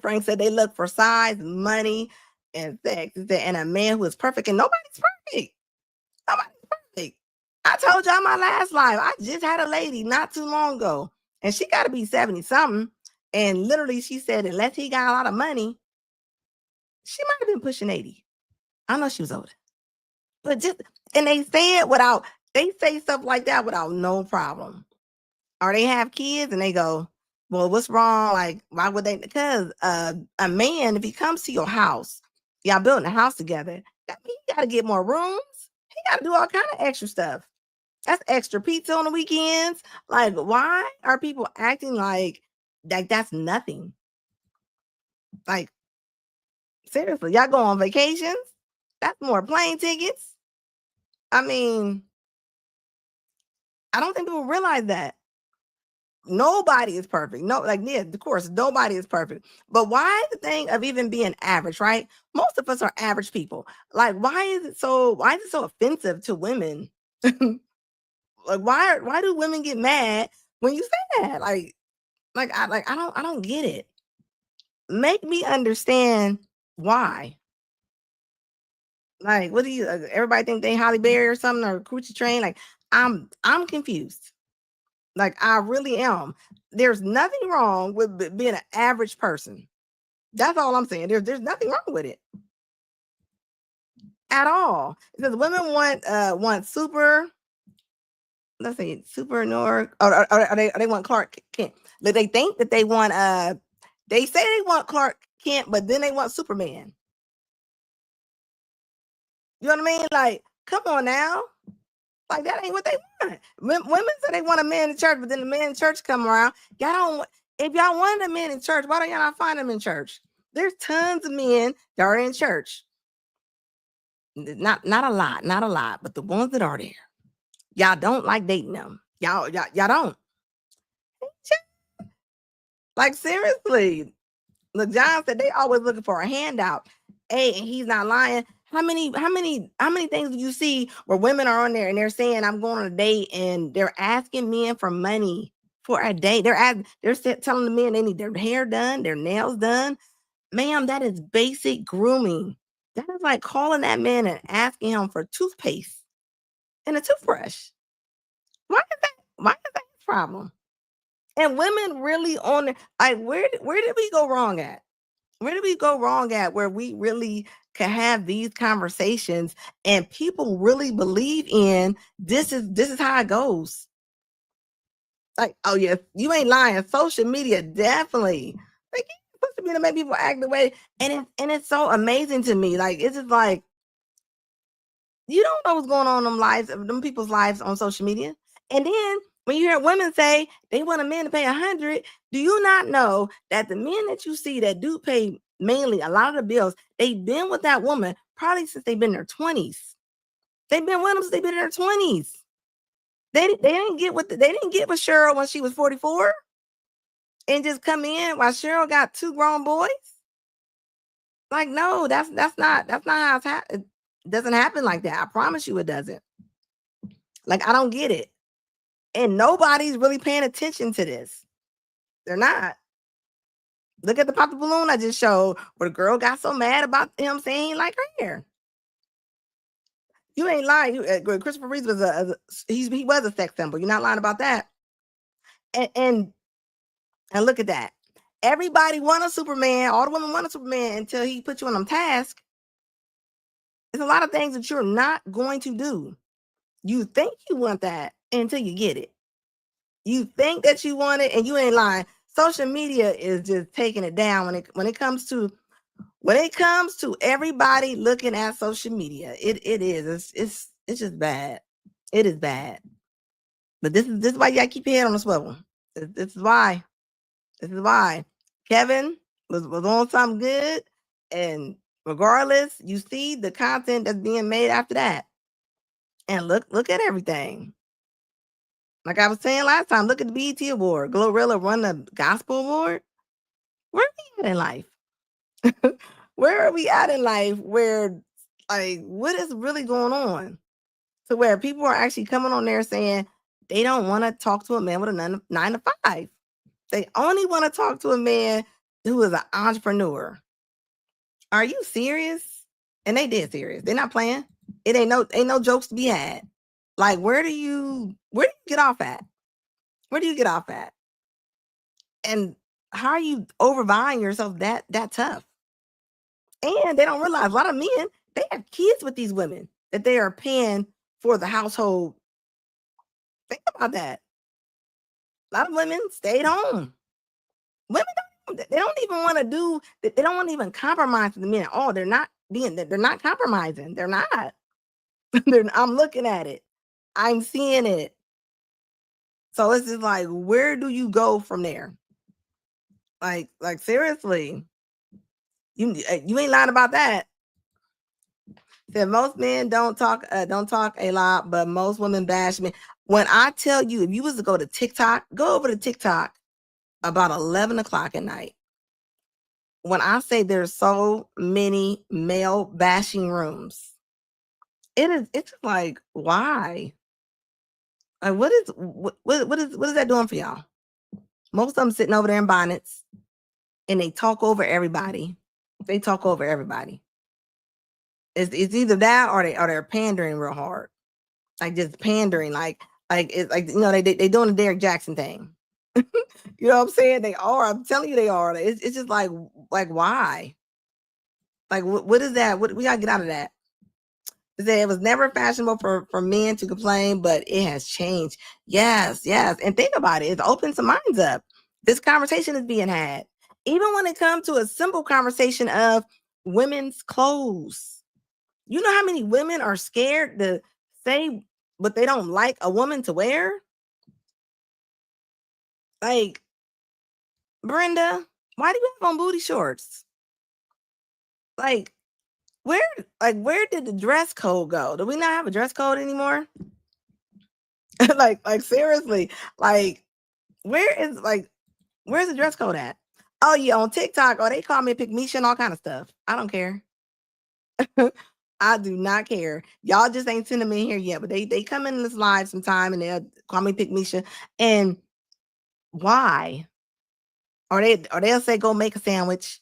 Frank said they look for size, money, and sex. And a man who is perfect. And nobody's perfect. Nobody's perfect. I told y'all my last live. I just had a lady not too long ago. And she got to be 70-something. And literally she said, unless he got a lot of money, she might have been pushing 80. I know she was older. But they say stuff like that without no problem. Or they have kids and they go, well, what's wrong? Like, why would they? Because a man, if he comes to your house, y'all building a house together, that means he got to get more rooms. He got to do all kind of extra stuff. That's extra pizza on the weekends. Like, why are people acting like that's nothing? Like, seriously, y'all go on vacations? That's more plane tickets. I mean, I don't think people realize that. Nobody is perfect. No, like, yeah, of course, nobody is perfect. But why the thing of even being average, right? Most of us are average people. Like, why is it so offensive to women? Like, why do women get mad when you say that? I don't get it. Make me understand why. Like, what do you everybody think they Holly Berry or something, or Coochie Train? Like, I'm confused. Like, I really am. There's nothing wrong with being an average person. That's all I'm saying. There's nothing wrong with it at all. Because women want super. Let's say super Nor, or they want Clark Kent. But they think that they want they say they want Clark Kent, but then they want Superman. You know what I mean? Like, come on now. Like, that ain't what they want. Women say they want a man in church, but then the man in church come around. Y'all don't. If y'all wanted a man in church, why don't y'all not find them in church? There's tons of men that are in church. Not a lot, but the ones that are there, y'all don't like dating them. Y'all don't. Like, seriously. Look, John said they always looking for a handout. Hey, and he's not lying. How many things do you see where women are on there and they're saying, I'm going on a date, and they're asking men for money for a date? They're telling the men they need their hair done, their nails done. Ma'am, that is basic grooming. That is like calling that man and asking him for toothpaste and a toothbrush. Why is that a problem? And women really on it. Like, where did we go wrong at? Where did we go wrong at where we really can have these conversations and people really believe in this is how it goes? Like, oh yeah, you ain't lying. Social media definitely, like, social media make people act the way, and it's so amazing to me. Like, it's just like, you don't know what's going on in them people's lives on social media. And then when you hear women say they want a man to pay 100, do you not know that the men that you see that do pay mainly a lot of the bills, they've been with that woman probably since they've been in their 20s. They've been with them since they've been in their 20s. They didn't get with Cheryl when she was 44 and just come in while Cheryl got 2 grown boys. Like, no, that's not how it doesn't happen like that. I promise you it doesn't. Like, I don't get it. And nobody's really paying attention to this. They're not. Look at the pop the balloon I just showed, where the girl got so mad about him saying he liked her hair. You ain't lying. Christopher Reeve was he was a sex symbol. You're not lying about that. And look at that. Everybody want a Superman. All the women want a Superman until he put you on them task. There's a lot of things that you're not going to do. You think you want that until you get it. You think that you want it, and you ain't lying. Social media is just taking it down when it comes to everybody looking at social media. It is. It's just bad. It is bad. But this is why you gotta keep your head on the swivel. This is why. This is why. Kevin was on something good, and regardless, you see the content that's being made after that. And look at everything. Like I was saying last time, look at the BET Award. Glorilla won the Gospel Award. Where are we at in life? Where are we at in life? Where, like, what is really going on? To where people are actually coming on there saying they don't want to talk to a man with a 9 to 5. They only want to talk to a man who is an entrepreneur. Are you serious? And they dead serious. They're not playing. It ain't no jokes to be had. Like, where do you get off at? Where do you get off at? And how are you overbuying yourself that tough? And they don't realize a lot of men, they have kids with these women that they are paying for the household. Think about that. A lot of women stayed home. Women they don't even want to do, they don't want to even compromise with the men at all. They're not compromising. They're not. I'm looking at it. I'm seeing it. So it's just like, where do you go from there? Like seriously, you ain't lying about that. Said most men don't talk a lot, but most women bash men. When I tell you, if you was to go to TikTok, go over to TikTok about 11 o'clock at night. When I say there's so many male bashing rooms, it's just like, why? Like, what is that doing for y'all? Most of them sitting over there in bonnets, and they talk over everybody. They talk over everybody. It's either that or they're pandering real hard, like just pandering, like it's like, you know, they doing the Derrick Jackson thing. You know what I'm saying? They are. I'm telling you, they are. It's just like why? Like what is that? What we gotta get out of that? It was never fashionable for men to complain, but it has changed. Yes. And think about it. It's opened some minds up. This conversation is being had. Even when it comes to a simple conversation of women's clothes. You know how many women are scared to say what they don't like a woman to wear? Like, Brenda, why do you have on booty shorts? Like, where did the dress code go? Do we not have a dress code anymore? like seriously, like where's the dress code at? Oh yeah, on TikTok, they call me Pick Misha and all kind of stuff. I don't care. I do not care. Y'all just ain't sending them in here yet, but they come in this live sometime and they'll call me Pick Misha. And why? Or they'll say go make a sandwich.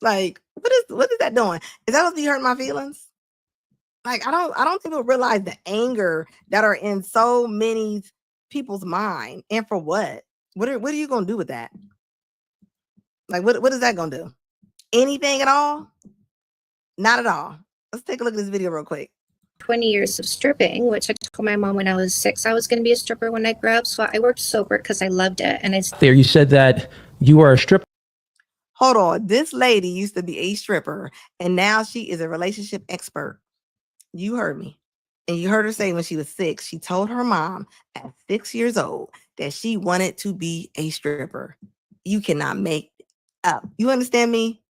Like, what is that doing? Is that supposed to be hurting my feelings? Like, I don't think people realize the anger that are in so many people's mind. And for what? What are you gonna do with that? Like, what is that gonna do? Anything at all? Not at all. Let's take a look at this video real quick. 20 years of stripping, which I told my mom when I was 6 I was going to be a stripper when I grew up. So I worked sober because I loved it. And it's There, you said that you were a stripper. Hold on. This lady used to be a stripper, and now she is a relationship expert. You heard me. And you heard her say when she was 6, she told her mom at 6 years old that she wanted to be a stripper. You cannot make it up. You understand me?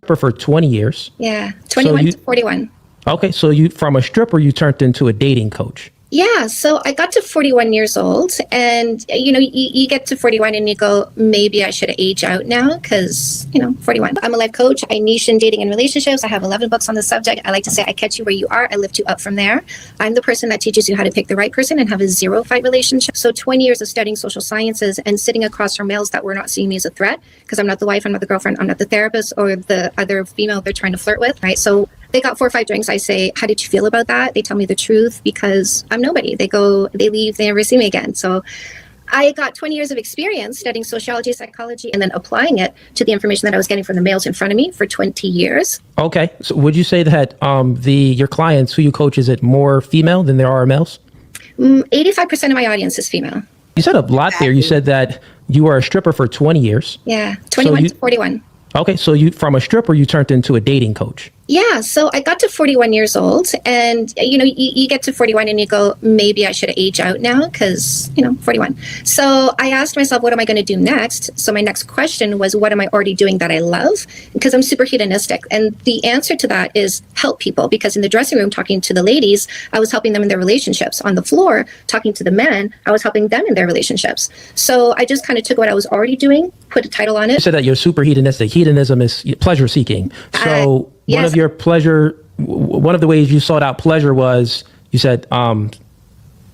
For 20 years. Yeah, 21 to 41. Okay, so you from a stripper, you turned into a dating coach. Yeah, so I got to 41 years old, and you get to 41 and you go, maybe I should age out now because 41. I'm a life coach. I niche in dating and relationships. I have 11 books on the subject. I like to say I catch you where you are. I lift you up from there. I'm the person that teaches you how to pick the right person and have a zero fight relationship. So 20 years of studying social sciences and sitting across from males that were not seeing me as a threat because I'm not the wife, I'm not the girlfriend, I'm not the therapist or the other female they're trying to flirt with, right? So they got 4 or 5 drinks. I say, how did you feel about that? They tell me the truth because I'm nobody. They go, they leave, they never see me again. So I got 20 years of experience studying sociology, psychology, and then applying it to the information that I was getting from the males in front of me for 20 years. Okay. So would you say that your clients who you coach, is it more female than there are males? 85% of my audience is female. You said a lot there. You said that you were a stripper for 20 years. Yeah, 21 to 41. Okay. So from a stripper, you turned into a dating coach. Yeah, so I got to 41 years old, and you get to 41 and you go, maybe I should age out now because 41. So I asked myself, what am I going to do next? So my next question was, what am I already doing that I love? Because I'm super hedonistic, and the answer to that is help people. Because in the dressing room, talking to the ladies, I was helping them in their relationships. On the floor, talking to the men, I was helping them in their relationships. So I just kind of took what I was already doing, put a title on it. You said that you're super hedonistic. Hedonism is pleasure seeking. So yes. One of the ways you sought out pleasure was, you said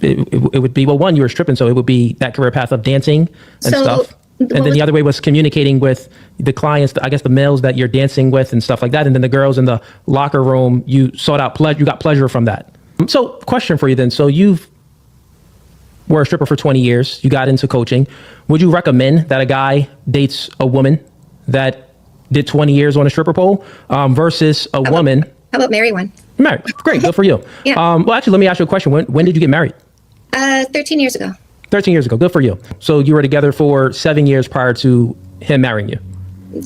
it would be, well, one, you were stripping, so it would be that career path of dancing and stuff. And then the other way was communicating with the clients, I guess the males that you're dancing with and stuff like that. And then the girls in the locker room, you sought out pleasure, you got pleasure from that. So question for you then. So you've were a stripper for 20 years. You got into coaching. Would you recommend that a guy dates a woman that did 20 years on a stripper pole versus a woman? How about marry one? Married. Great. Good for you. Yeah. Well, actually, let me ask you a question. When did you get married? 13 years ago. 13 years ago. Good for you. So you were together for 7 years prior to him marrying you?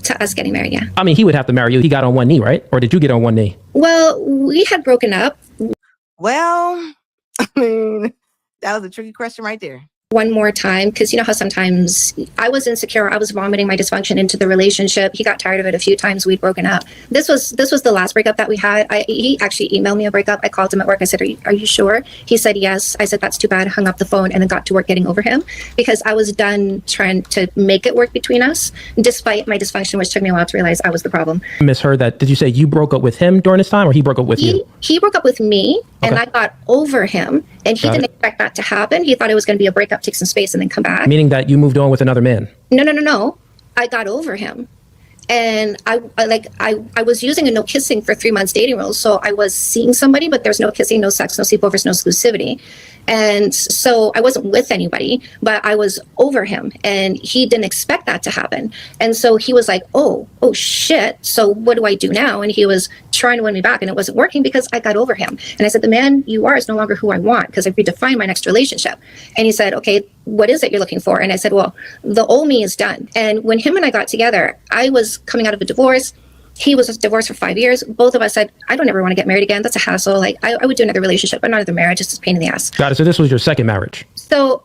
To us getting married, yeah. I mean, he would have to marry you. He got on one knee, right? Or did you get on one knee? Well, we had broken up. Well, I mean, that was a tricky question right there. one more time, because you know how sometimes I was insecure, I was vomiting my dysfunction into the relationship. He got tired of it a few times. We'd broken up. This was the last breakup that we had. He actually emailed me a breakup. I called him at work. I said, are you sure? He said yes. I said, that's too bad. Hung up the phone and then got to work getting over him, because I was done trying to make it work between us, despite my dysfunction, which took me a while to realize I was the problem. I misheard that. Did you say you broke up with him during this time, or he broke up with you? He broke up with me, and I got over him, and he didn't expect that to happen. He thought it was going to be a breakup, take some space, and then come back. Meaning that you moved on with another man? No. I got over him. And I was using a no kissing for 3 months dating rules. So I was seeing somebody, but there's no kissing, no sex, no sleepovers, no exclusivity. And so I wasn't with anybody, but I was over him, and he didn't expect that to happen. And so he was like, oh shit. So what do I do now? And he was trying to win me back, and it wasn't working because I got over him. And I said, the man you are is no longer who I want, because I've redefined my next relationship. And he said, okay, what is it you're looking for? And I said, well, the old me is done. And when him and I got together, I was coming out of a divorce. He was divorced for 5 years. Both of us said, I don't ever want to get married again. That's a hassle. Like, I would do another relationship, but not another marriage. It's just a pain in the ass. Got it. So this was your second marriage? So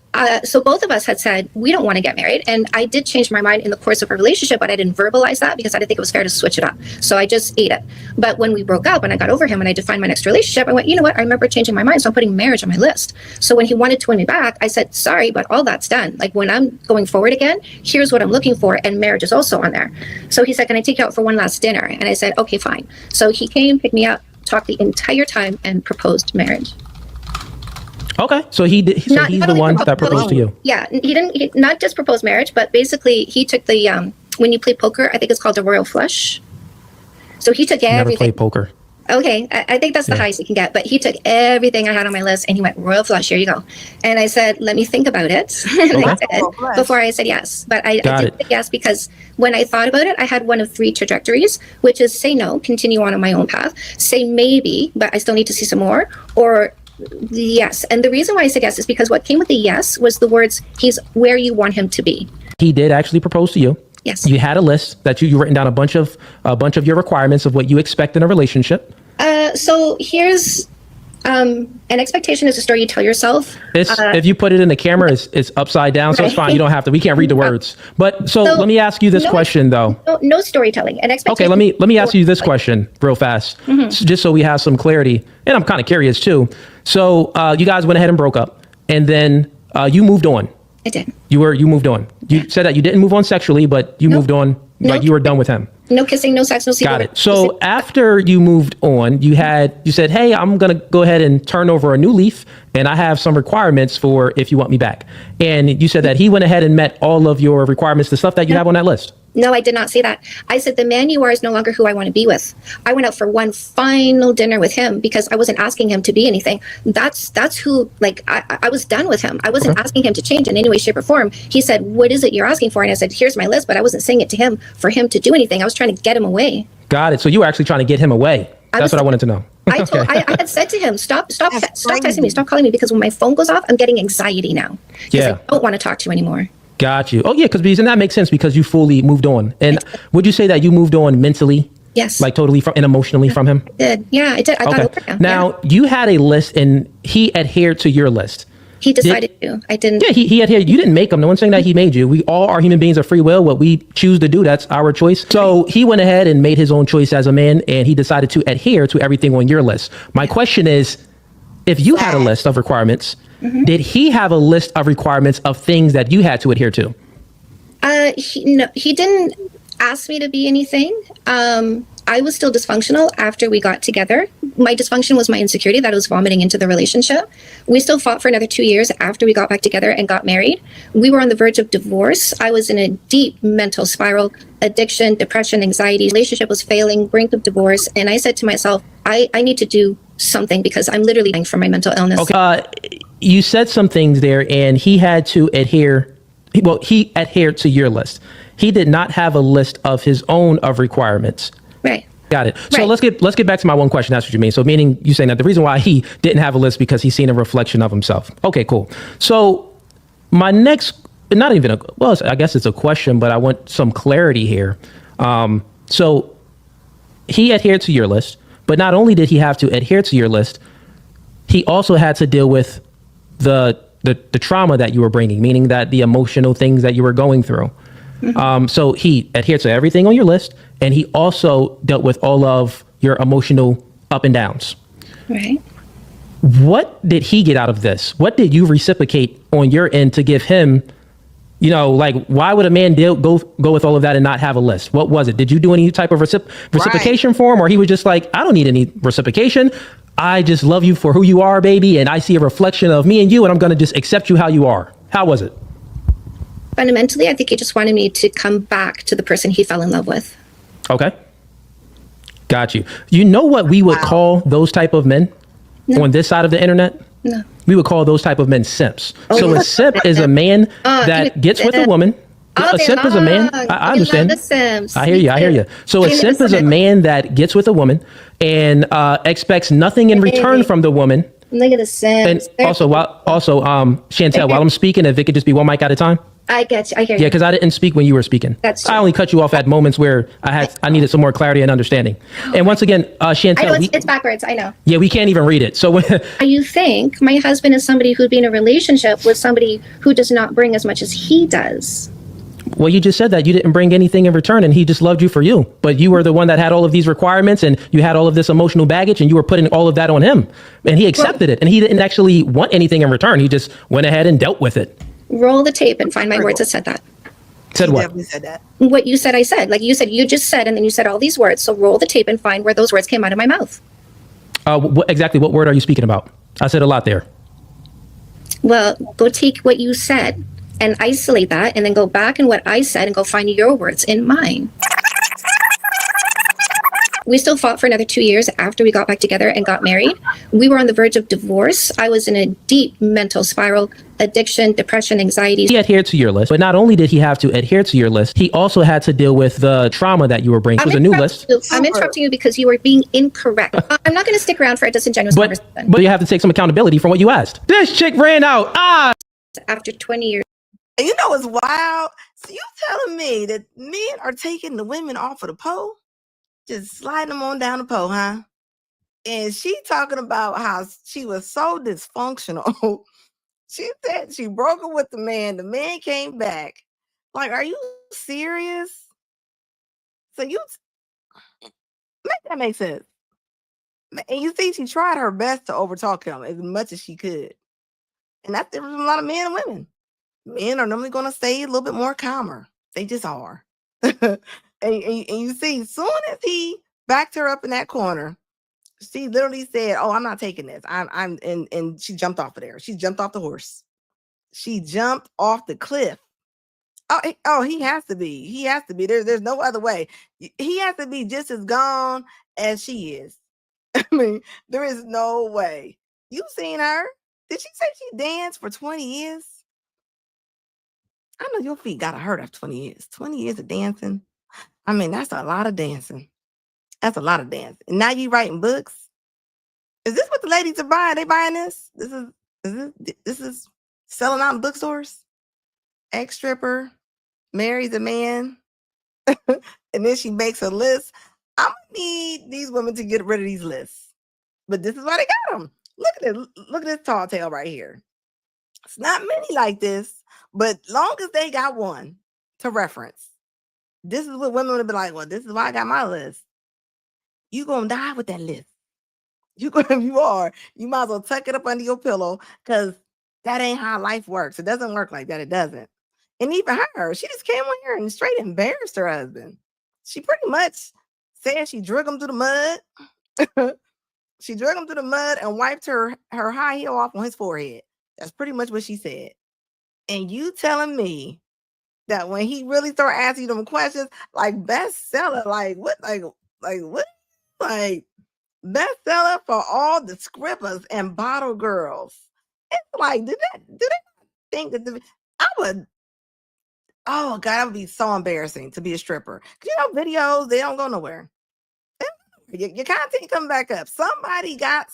both of us had said, we don't want to get married. And I did change my mind in the course of a relationship, but I didn't verbalize that because I didn't think it was fair to switch it up. So I just ate it. But when we broke up and I got over him and I defined my next relationship, I went, you know what? I remember changing my mind. So I'm putting marriage on my list. So when he wanted to win me back, I said, sorry, but all that's done. Like, when I'm going forward again, here's what I'm looking for. And marriage is also on there. So he said, can I take you out for one last dinner? And I said, okay, fine. So he came, picked me up, talked the entire time, and proposed marriage. Okay, so he's the one that proposed to you. Yeah, he not just propose marriage, but basically he took the when you play poker, I think it's called the royal flush. So he took everything. Never played poker. Okay, I think that's the highest you can get. But he took everything I had on my list, and he went, royal flush, here you go. And I said, let me think about it before I said yes. But I did say yes because when I thought about it, I had one of three trajectories, which is say no, continue on my own path, say maybe, but I still need to see some more, or yes. And the reason why I said yes is because what came with the yes was the words, he's where you want him to be. He did actually propose to you. Yes. You had a list that you written down a bunch of your requirements of what you expect in a relationship. So here's an expectation is a story you tell yourself. If you put it in the camera, it's upside down, so it's fine. You don't have to. We can't read the words. But so let me ask you this question though. No storytelling. An expectation. Okay, let me ask you this question real fast, just so we have some clarity. And I'm kind of curious too. So you guys went ahead and broke up, and then you moved on. I did. You moved on. You said that you didn't move on sexually, but you moved on like you were done with him. No kissing, no sex, no secret. Got it. So after you moved on, you said, hey, I'm going to go ahead and turn over a new leaf, and I have some requirements for if you want me back. And you said that he went ahead and met all of your requirements, the stuff that you have on that list. No, I did not say that. I said the man you are is no longer who I want to be with. I went out for one final dinner with him because I wasn't asking him to be anything. That's who, like, I was done with him. I wasn't asking him to change in any way, shape, or form. He said, what is it you're asking for? And I said, here's my list, but I wasn't saying it to him for him to do anything. I was trying to get him away. Got it. So you were actually trying to get him away. That's what I wanted to know. I had said to him, stop texting me, stop calling me, because when my phone goes off, I'm getting anxiety now. Yeah. I don't want to talk to you anymore. Got you. Oh, yeah, because that makes sense because you fully moved on. And would you say that you moved on mentally? Yes. Like totally and emotionally from him? I did. Yeah, I did. I got over him. Now, you had a list and he adhered to your list. He decided to. I didn't. Yeah, he adhered. You didn't make him. No one's saying that he made you. We all are human beings of free will. What we choose to do, that's our choice. So he went ahead and made his own choice as a man, and he decided to adhere to everything on your list. My question is, if you had a list of requirements, did he have a list of requirements of things that you had to adhere to? He didn't ask me to be anything. I was still dysfunctional after we got together. My dysfunction was my insecurity that I was vomiting into the relationship. We still fought for another 2 years after we got back together and got married. We were on the verge of divorce. I was in a deep mental spiral, addiction, depression, anxiety. Relationship was failing, brink of divorce. And I said to myself, I need to do something because I'm literally dying from my mental illness. Okay. You said some things there, and he had to adhere. Well, he adhered to your list. He did not have a list of his own of requirements. Right. Got it. So let's get back to my one question. That's what you mean. So meaning you saying that the reason why he didn't have a list because he's seen a reflection of himself. Okay, cool. So my next, I guess it's a question, but I want some clarity here. So he adhered to your list, but not only did he have to adhere to your list, he also had to deal with the the trauma that you were bringing, meaning that the emotional things that you were going through. So he adhered to everything on your list, and he also dealt with all of your emotional up and downs. Right. What did he get out of this? What did you reciprocate on your end to give him, you know, like, why would a man go with all of that and not have a list? What was it? Did you do any type of reciprocation for him? Or he was just like, I don't need any reciprocation. I just love you for who you are, baby. And I see a reflection of me and you, and I'm going to just accept you how you are. How was it? Fundamentally, I think he just wanted me to come back to the person he fell in love with. Okay. Got you. You know what we would call those type of men on this side of the internet? No. We would call those type of men simps. So a simp is a man that gets with a woman. A simp is a man. I understand. I hear you. So a simp is a man that gets with a woman and expects nothing in return from the woman. Look at the Sims. And also, Chantel, while I'm speaking, if it could just be one mic at a time. I get you. I hear you. Yeah, because I didn't speak when you were speaking. That's true. I only cut you off at moments where I needed some more clarity and understanding. And once again, Chantel, I know it's backwards. I know. Yeah, we can't even read it. So you think my husband is somebody who'd be in a relationship with somebody who does not bring as much as he does? Well, you just said that you didn't bring anything in return and he just loved you for you. But you were the one that had all of these requirements and you had all of this emotional baggage and you were putting all of that on him. And he accepted it and he didn't actually want anything in return. He just went ahead and dealt with it. Roll the tape and find my words that said that. Said what? Definitely said that. What you said, I said. Like you said, you just said, and then you said all these words. So roll the tape and find where those words came out of my mouth. Exactly what word are you speaking about? I said a lot there. Well, go take what you said and isolate that, and then go back in what I said and go find your words in mine. We still fought for another 2 years after we got back together and got married. We were on the verge of divorce. I was in a deep mental spiral, addiction, depression, anxiety. He adhered to your list, but not only did he have to adhere to your list, he also had to deal with the trauma that you were bringing. It was a new list. I'm interrupting you because you were being incorrect. I'm not going to stick around for a disingenuous conversation. But you have to take some accountability for what you asked. This chick ran out. After 20 years. And you know what's wild? So you telling me that men are taking the women off of the pole? Just sliding them on down the pole, huh? And she talking about how she was so dysfunctional. She said she broke up with the man. The man came back. Like, are you serious? So you make that make sense. And you see, she tried her best to overtalk him as much as she could. And that's different from a lot of men and women. Men are normally going to stay a little bit more calmer. They just are. And you see, soon as he backed her up in that corner, she literally said, "Oh, I'm not taking this. And she jumped off of there. She jumped off the horse. She jumped off the cliff. Oh, he has to be. He has to be. There's no other way. He has to be just as gone as she is. I mean, there is no way. You've seen her. Did she say she danced for 20 years? I know your feet got to hurt after 20 years. 20 years of dancing. I mean, that's a lot of dancing. That's a lot of dancing. And now you writing books. Is this what the ladies are buying? They buying this? This is selling out in bookstores? Ex-stripper marries a man. And then she makes a list. I'm gonna need these women to get rid of these lists. But this is why they got them. Look at it. Look at this tall tale right here. It's not many like this, but long as they got one to reference, this is what women would be like, well, this is why I got my list. You gonna die with that list. You are. You might as well tuck it up under your pillow because that ain't how life works. It doesn't work like that. It doesn't. And even her, she just came on here and straight embarrassed her husband. She pretty much said she drug him through the mud. She drug him through the mud and wiped her high heel off on his forehead. That's pretty much what she said. And you telling me that when he really start asking you them questions, like bestseller, like what, like bestseller for all the scrippers and bottle girls. It's like, do they think that I would? Oh God, that would be so embarrassing to be a stripper. You know, videos, they don't go nowhere. Your content come back up. Somebody got it.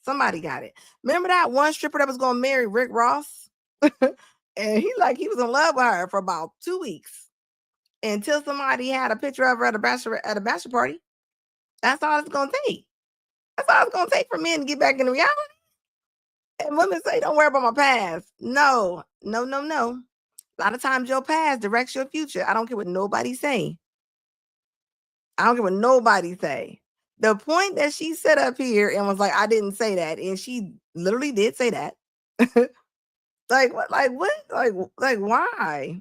Somebody got it. Remember that one stripper that was going to marry Rick Ross? And he was in love with her for about 2 weeks until somebody had a picture of her at a bachelor party. That's all it's going to take. That's all it's going to take for men to get back into reality. And women say, don't worry about my past. No. A lot of times your past directs your future. I don't care what nobody say. The point that she set up here and was like, I didn't say that. And she literally did say that. Like what? Like why?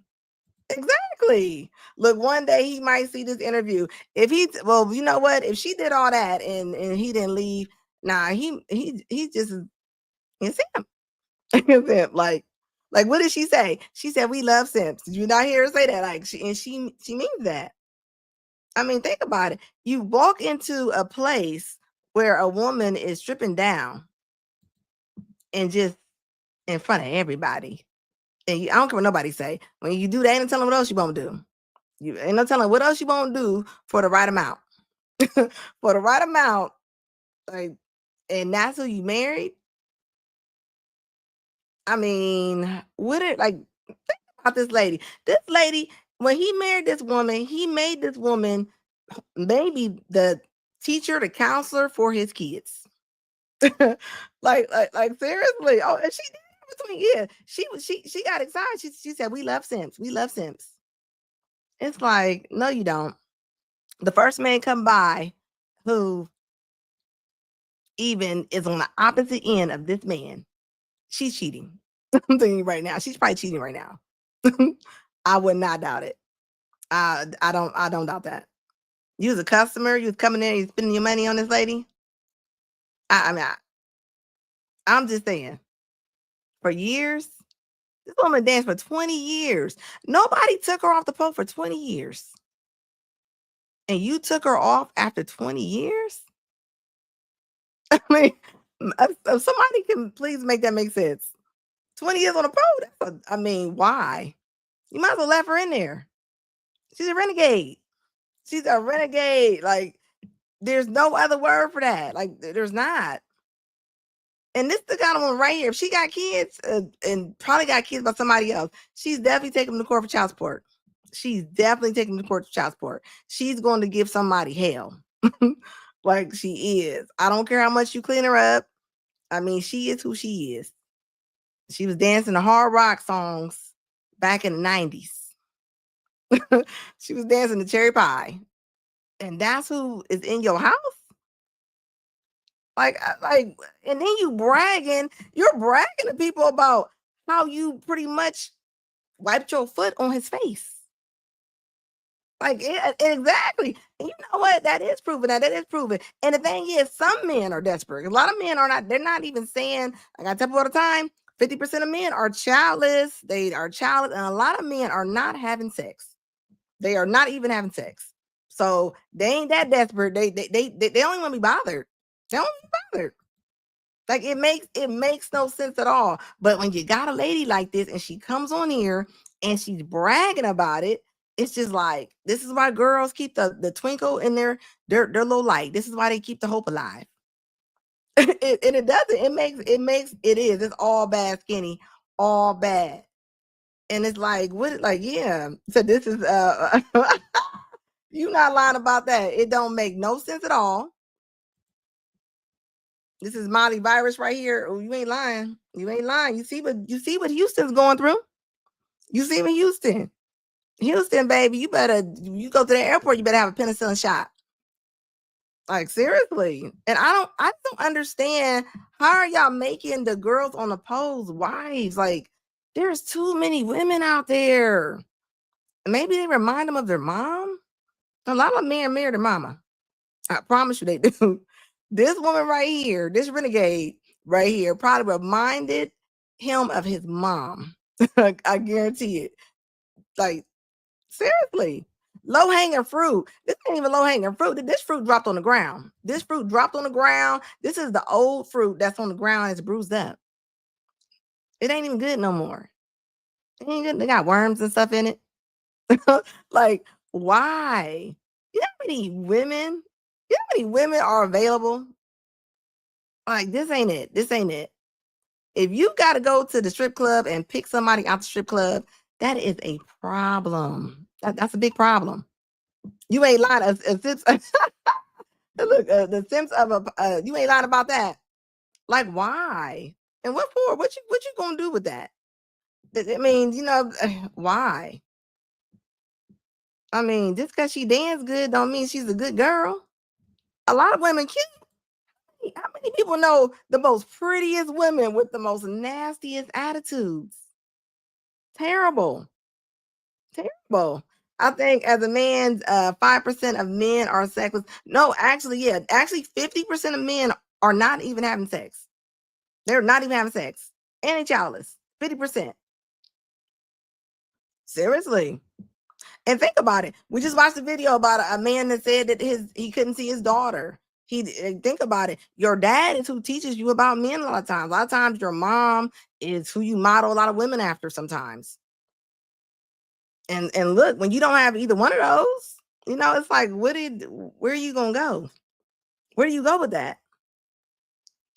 Exactly. Look, one day he might see this interview. If you know what? If she did all that and he didn't leave, nah, he just is him. It's him. Like what did she say? She said we love simps. Did you not hear her say that? Like she means that. I mean, think about it. You walk into a place where a woman is stripping down and just in front of everybody. And I don't care what nobody say. When you do that, ain't no telling what else you won't do. You ain't no telling what else you won't do for the right amount. For the right amount, like, and that's who you married. I mean, think about this lady. This lady, when he married this woman, he made this woman maybe the teacher, the counselor for his kids. like seriously. Oh, and she did everything. Yeah, she got excited. She said, "We love simps. We love simps." It's like, no, you don't. The first man come by who even is on the opposite end of this man, she's cheating. I'm thinking right now, she's probably cheating right now. I would not doubt it. I don't doubt that. You was a customer, you was coming in, you spending your money on this lady. I'm just saying, for years, this woman danced for 20 years. Nobody took her off the pole for 20 years. And you took her off after 20 years? I mean, if somebody can please make that make sense. 20 years on the pole? Why? You might as well left her in there. She's a renegade. Like, there's no other word for that. Like, there's not. And this the kind of one right here. If she got kids and probably got kids by somebody else, she's definitely taking them to court for child support. She's definitely taking them to court for child support. She's going to give somebody hell. Like she is. I don't care how much you clean her up. I mean, she is who she is. She was dancing to hard rock songs back in the 90s. She was dancing to Cherry Pie. And that's who is in your house? Like, and then you're bragging to people about how you pretty much wiped your foot on his face. Like, exactly. And you know what? That is proven. That is proven. And the thing is, some men are desperate. A lot of men are not. They're not even saying, like I tell people all the time, 50% of men are childless. They are childless. And a lot of men are not having sex. They are not even having sex. So they ain't that desperate. They don't want to be bothered. They don't want to be bothered. Like it makes no sense at all. But when you got a lady like this and she comes on here and she's bragging about it, it's just like, this is why girls keep the twinkle in their little light. This is why they keep the hope alive. And it doesn't. It's all bad skinny, all bad. And it's like, yeah. So this is you not lying about that. It don't make no sense at all. This is Molly virus right here. Oh, you ain't lying. You ain't lying. You see what Houston's going through. You see what Houston, baby. You go to the airport, you better have a penicillin shot. Like, seriously. And I don't understand, how are y'all making the girls on the poles wives? Like, there's too many women out there. Maybe they remind them of their mom. A lot of men marry their mama. I promise you they do. This woman right here, this renegade right here, probably reminded him of his mom. I guarantee it. Like, seriously. Low-hanging fruit. This ain't even low-hanging fruit. This fruit dropped on the ground. This is the old fruit that's on the ground and it's bruised up. It ain't even good no more. It ain't good. They got worms and stuff in it. Like, why? You know how many women are available? Like, this ain't it. If you got to go to the strip club and pick somebody out the strip club, that is a problem. That's a big problem. You ain't lying. Look, the sense of you ain't lying about that. Like, why? And what for? What you gonna do with that? I mean, why? I mean, just because she dance good don't mean she's a good girl. A lot of women cute. How many people know the most prettiest women with the most nastiest attitudes? Terrible. Terrible. I think as a man, 5% of men are sexless. No, actually, 50% of men are not even having sex. They're not even having sex. And they childless. 50%. Seriously. And think about it. We just watched a video about a man that said that he couldn't see his daughter. Think about it. Your dad is who teaches you about men a lot of times. A lot of times your mom is who you model a lot of women after sometimes. And look, when you don't have either one of those, it's like, where are you gonna go? Where do you go with that?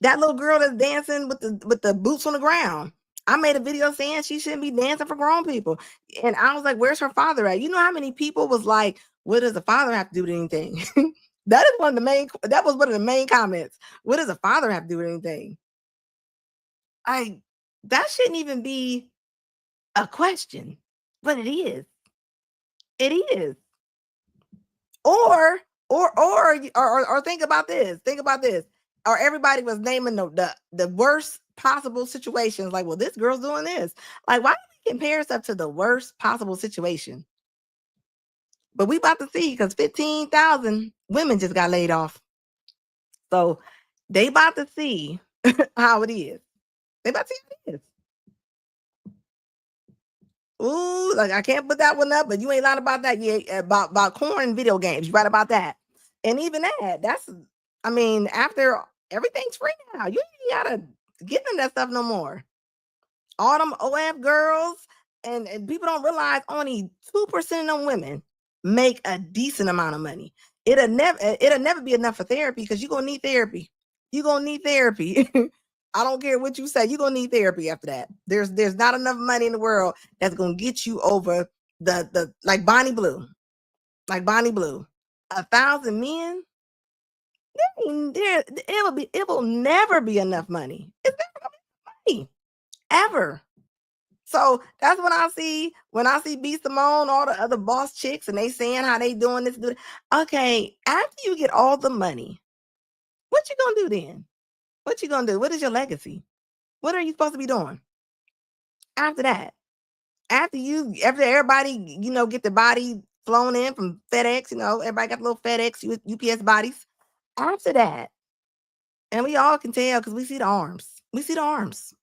That little girl that's dancing with the boots on the ground. I made a video saying she shouldn't be dancing for grown people. And I was like, where's her father at? You know how many people was like, what does the father have to do with anything? That was one of the main comments. What does a father have to do with anything? That shouldn't even be a question, but it is. It is. Or think about this. Think about this. Or everybody was naming the worst possible situations. Like, well, this girl's doing this. Like, why do we compare stuff to the worst possible situation? But we about to see, because 15,000 women just got laid off. So they about to see how it is. They about to see how it is. Ooh, like I can't put that one up, but you ain't lying about that. Yeah, about corn and video games. You right about that. And even after everything's free now, you ain't gotta get into that stuff no more. All them OF girls and people don't realize only 2% of them women make a decent amount of money. It'll never be enough for therapy, because you're gonna need therapy. You're gonna need therapy. I don't care what you say, you're gonna need therapy after that. There's not enough money in the world that's gonna get you over the like Bonnie Blue. Like Bonnie Blue. 1,000 men, it will never be enough money. It's never gonna be enough money. Ever. So that's when I see B Simone, all the other boss chicks, and they saying how they doing this. Okay, after you get all the money, what you gonna do then? What you gonna do? What is your legacy? What are you supposed to be doing after that? After everybody, get the body flown in from FedEx, everybody got little FedEx, UPS bodies. After that, and we all can tell because we see the arms. We see the arms.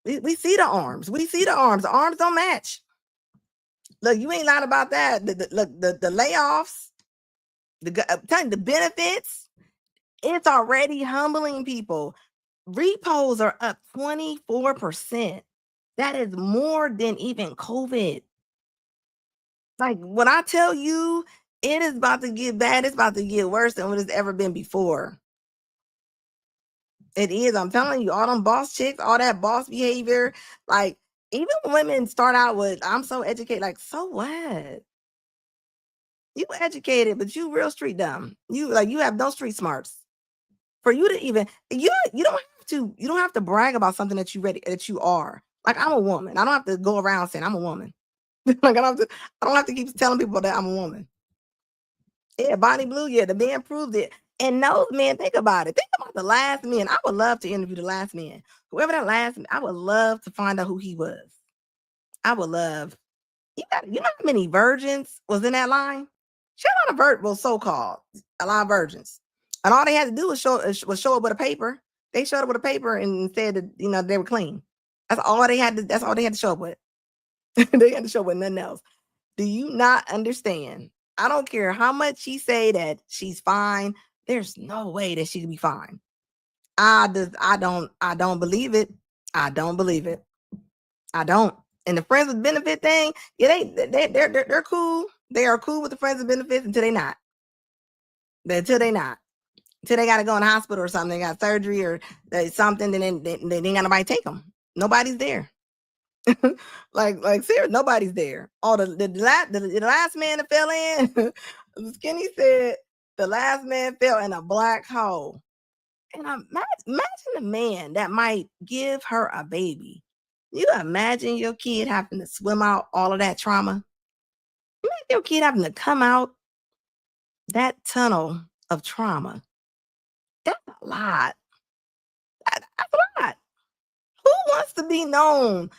We see the arms. We see the arms. The arms don't match. Look, you ain't lying about that. The layoffs, the benefits, it's already humbling people. Repos are up 24%. That is more than even COVID. Like, when I tell you it is about to get bad, it's about to get worse than what it's ever been before. It is. I'm telling you, all them boss chicks, all that boss behavior. Like, even women start out with, I'm so educated. Like, so what? You educated, but you real street dumb. You have no street smarts. For you to even, you don't have to brag about something that you are. Like, I'm a woman. I don't have to go around saying I'm a woman. Like, I don't have to keep telling people that I'm a woman. Yeah, Bonnie Blue, yeah, the man proved it. And those men, think about it. Think about the last man. I would love to interview the last man. Whoever that last man, I would love to find out who he was. I would love. You know how many virgins was in that line? Shout out a virgin, well, so-called a lot of virgins. And all they had to do was show up with a paper. They showed up with a paper and said that, they were clean. That's all they had to show up with. They had to show up with nothing else. Do you not understand? I don't care how much she say that she's fine. There's no way that she could be fine. I don't believe it. I don't believe it. I don't. And the friends with benefit thing, yeah, they're cool. They are cool with the friends with benefits until they not. Until they got to go in the hospital or something. They got surgery or something, and then they ain't got nobody take them. Nobody's there. like seriously, nobody's there. Oh, the last man that fell in, Skinny said the last man fell in a black hole. And imagine a man that might give her a baby. You imagine your kid having to swim out all of that trauma. Imagine your kid having to come out that tunnel of trauma. That's a lot. That's a lot. Who wants to be known?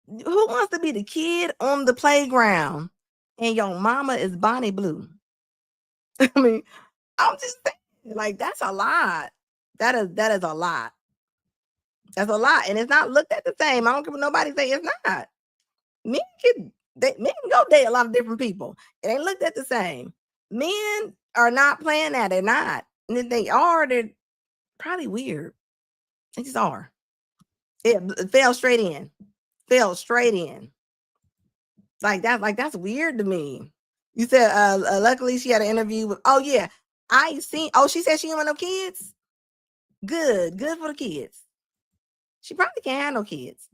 Who wants to be the kid on the playground and your mama is Bonnie Blue? I mean, I'm just saying, like, that's a lot. That is a lot. That's a lot. And it's not looked at the same. I don't care what nobody say it's not. Men can go date a lot of different people. It ain't looked at the same. Men are not playing that. They're not. And if they are, they're probably weird. They just are. It fell straight in. Fell straight in. That's weird to me. You said luckily she had an interview with, oh yeah, she said she didn't want no kids. Good for the kids. She probably can't have no kids.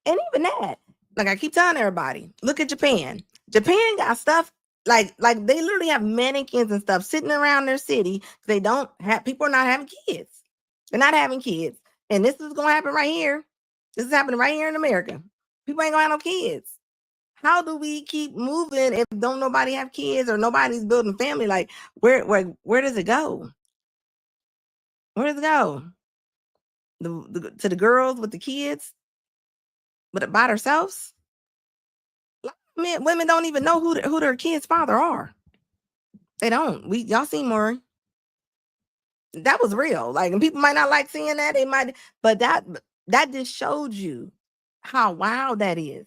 And even that, like I keep telling everybody, look at Japan. Japan got stuff like they literally have mannequins and stuff sitting around their city. They don't have, people are not having kids. They're not having kids. And this is going to happen right here. This is happening right here in America. People ain't going to have no kids. How do we keep moving if don't nobody have kids or nobody's building family? Like where does it go? Where does it go? To the girls with the kids, but by themselves? Women don't even know who their kids' father are. They don't. Y'all seen Maury. That was real. Like, and people might not like seeing that. They might, but that just showed you how wild that is.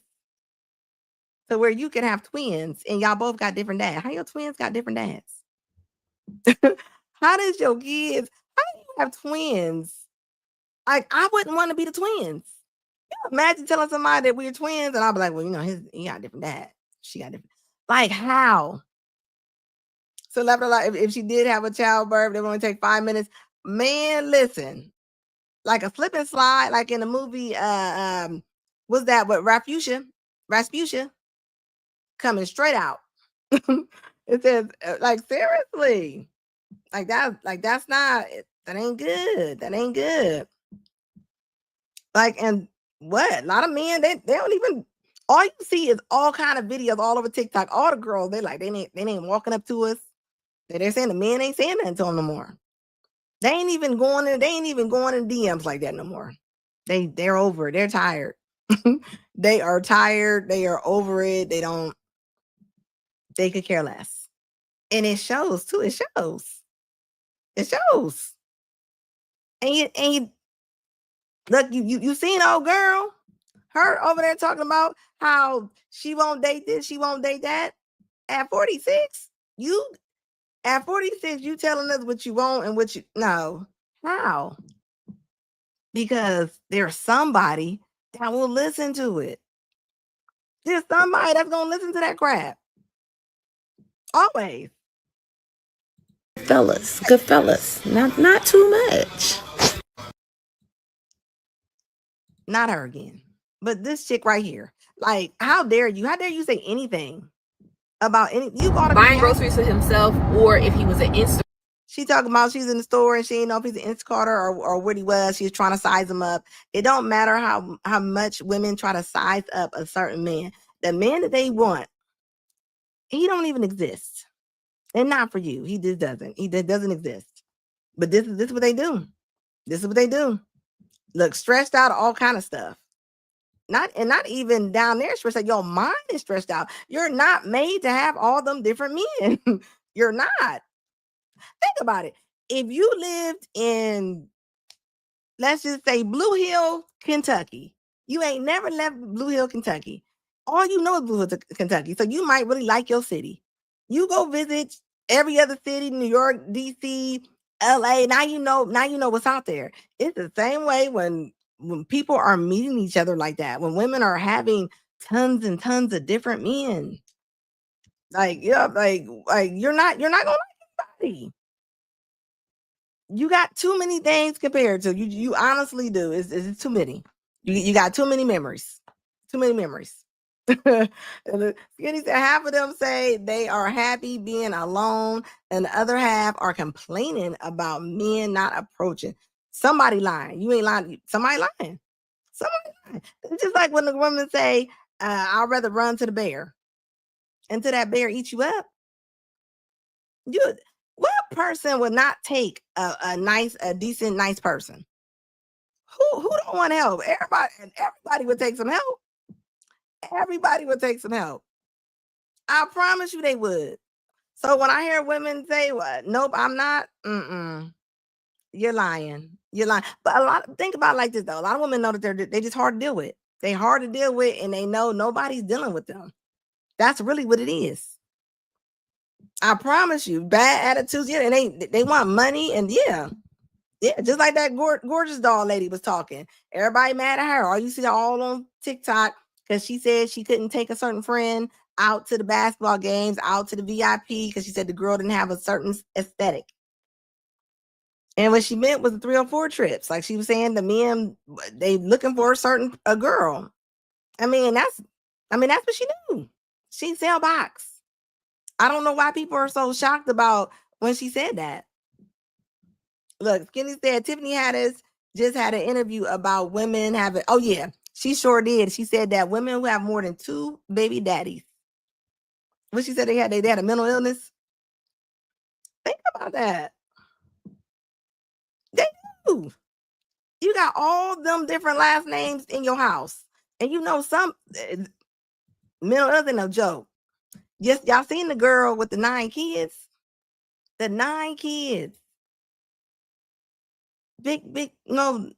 So where you can have twins and y'all both got different dads. How your twins got different dads? How do you have twins? Like, I wouldn't want to be the twins. Imagine telling somebody that we're twins, and I'll be like, well, he got a different dad. She got different. Like, how? So, if she did have a childbirth, it would only take 5 minutes. Man, listen, like a slip and slide, like in the movie, what's that? What Rasputia, coming straight out. It says, like, seriously, that's not, that ain't good. That ain't good. Like, and what? A lot of men, they don't even, all you see is all kind of videos all over TikTok. All the girls, they ain't walking up to us. They're saying the men ain't saying nothing to them no more. They ain't even going in DMs like that no more. They're over it. They're tired. They are tired. They are over it. They could care less. And it shows too. It shows. And you look, you seen old girl, her over there talking about how she won't date this, she won't date that. At 46, you telling us what you want and what you no. How? Because there's somebody that will listen to it. There's somebody that's gonna listen to that crap. Always. Good fellas. Not too much. Not her again. But this chick right here. Like, how dare you? How dare you say anything about any? You bought buying groceries for himself, or if he was an Insta. She talking about she's in the store and she didn't know if he's an Instacarter or what he was. She was trying to size him up. It don't matter how much women try to size up a certain man. The man that they want, he don't even exist. And not for you. He just doesn't. He doesn't exist. But this is what they do. This is what they do. Look, stressed out, all kind of stuff. Not even down there stressed out. Your mind is stressed out. You're not made to have all them different men. You're not. Think about it. If you lived in, let's just say, Blue Hill, Kentucky, you ain't never left Blue Hill, Kentucky. All you know is Blue Hill, Kentucky. So you might really like your city. You go visit every other city, New York, DC, LA. Now you know what's out there. It's the same way when people are meeting each other like that. When women are having tons and tons of different men. Like, yeah, like you're not gonna like anybody. You got too many things compared to you honestly do. It's too many. You got too many memories. Too many memories. Skinny said half of them say they are happy being alone, and the other half are complaining about men not approaching. Somebody lying. You ain't lying. Somebody lying. Somebody lying. It's just like when the women say, I'd rather run to the bear until that bear eats you up. What person would not take a decent, nice person? Who don't want help? Everybody would take some help. Everybody would take some help. I promise you they would. So when I hear women say, "What? Nope, I'm not." You're lying. You're lying. But think about it like this though. A lot of women know that they just hard to deal with. They hard to deal with, and they know nobody's dealing with them. That's really what it is. I promise you, bad attitudes. Yeah, and they want money, and yeah, just like that gorgeous doll lady was talking. Everybody mad at her. Or you see her all on TikTok because she said she couldn't take a certain friend out to the basketball games, out to the VIP because she said the girl didn't have a certain aesthetic. And what she meant was the 304 trips. Like she was saying, the men they looking for a girl. I mean, that's what she knew. She sell box. I don't know why people are so shocked about when she said that. Look, Skinny said Tiffany Haddish just had an interview about women having. Oh yeah, she sure did. She said that women who have more than 2 baby daddies. What she said they had a mental illness. Think about that. They do. You got all them different last names in your house, and you know some mental illness ain't no joke. Yes, y'all seen the girl with the 9 kids? The 9 kids. Big, no,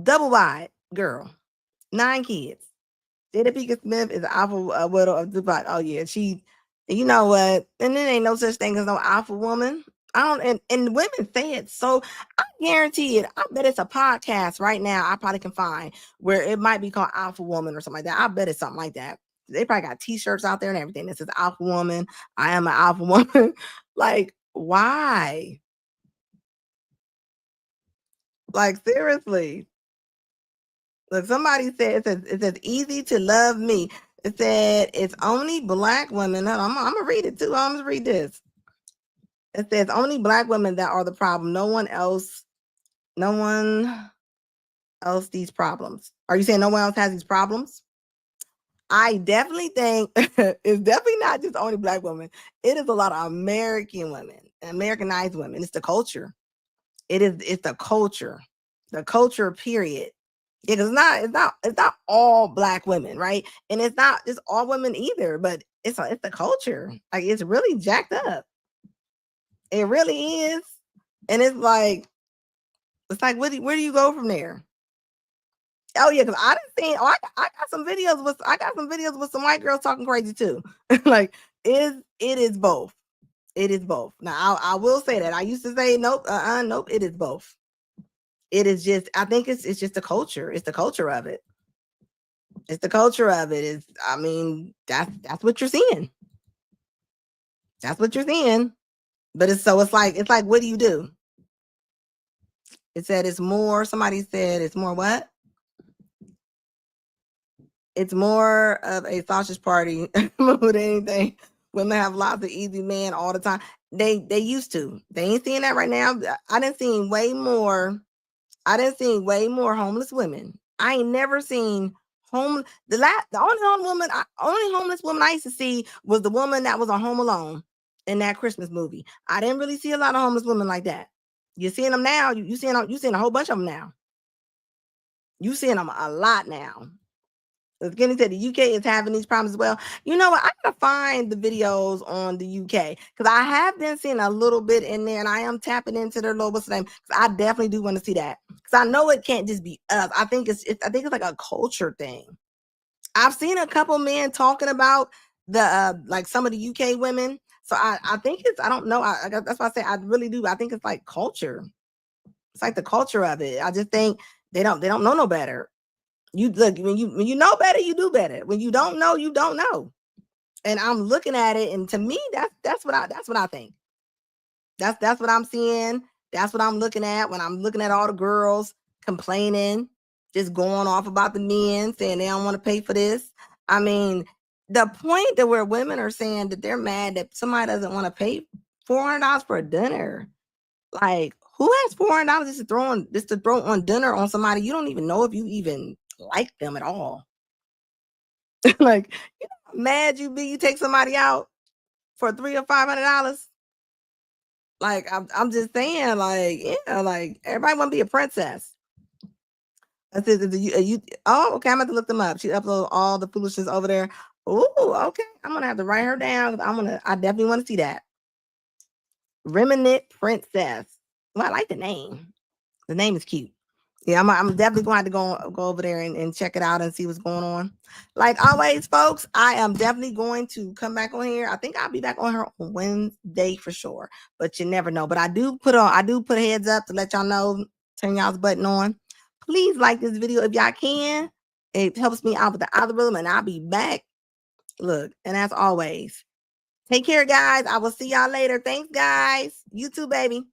double wide girl. 9 kids. Jada Pinkett Smith is an alpha widow of Tupac. Oh yeah, you know what? And there ain't no such thing as no alpha woman. And women say it. So I guarantee it. I bet it's a podcast right now I probably can find where it might be called Alpha Woman or something like that. I bet it's something like that. They probably got t-shirts out there and everything that says Alpha Woman. I am an alpha woman. Like, why? Like, seriously. Look, somebody said it says easy to love me. It said it's only black women. I'm gonna read it too. I'm gonna read this. It says only black women that are the problem. No one else these problems. Are you saying no one else has these problems? I definitely think it's definitely not just only black women. It is a lot of American women, Americanized women. It's the culture. It's the culture. The culture, period. Yeah, because it's not all black women, right? And it's not just all women either, but it's the culture. Like it's really jacked up. It really is. And it's like where do you go from there? Oh yeah, because I didn't see. I got some videos with some white girls talking crazy too. Like it is both. It is both. Now I will say that I used to say nope, nope. It is both. It is just. I think it's just the culture. It's the culture of it. It's the culture of it. Is I mean that's what you're seeing. That's what you're seeing. But it's like what do you do? It said it's more. Somebody said it's more what? It's more of a sausage party more than anything. Women have lots of easy men all the time. They used to. They ain't seeing that right now. I done seen way more homeless women. I ain't never seen homeless. The only homeless woman I used to see was the woman that was on Home Alone in that Christmas movie. I didn't really see a lot of homeless women like that. You're seeing them now. You seeing a whole bunch of them now. You seeing them a lot now. Skinny said the UK is having these problems as well. You know what? I gotta find the videos on the UK because I have been seeing a little bit in there, and I am tapping into their little what's the name. Because I definitely do want to see that because I know it can't just be us. I think it's like a culture thing. I've seen a couple men talking about the like some of the UK women. So I think it's I don't know. That's why I say I really do. I think it's like culture. It's like the culture of it. I just think they don't know no better. You look when you know better, you do better. When you don't know, you don't know. And I'm looking at it, and to me, that's what I think. That's what I'm seeing. That's what I'm looking at when I'm looking at all the girls complaining, just going off about the men, saying they don't want to pay for this. I mean, the point that where women are saying that they're mad that somebody doesn't want to pay $400 for a dinner. Like, who has $400 just to throw on dinner on somebody you don't even know if you even like them at all? Like, you know how mad you be, you take somebody out for $300 or $500. Like, I'm just saying, like, yeah, like everybody want to be a princess. That's it. Oh, okay. I'm going to look them up. She uploaded all the foolishness over there. Ooh, okay. I'm gonna have to write her down. I definitely want to see that. Remnant Princess. Well, I like the name. The name is cute. Yeah, I'm definitely going to go over there and check it out and see what's going on. Like always, folks, I am definitely going to come back on here. I think I'll be back on here on Wednesday for sure, but you never know. But I do put a heads up to let y'all know, turn y'all's button on. Please like this video if y'all can. It helps me out with the algorithm, and I'll be back. Look, and as always, take care, guys. I will see y'all later. Thanks, guys. You too, baby.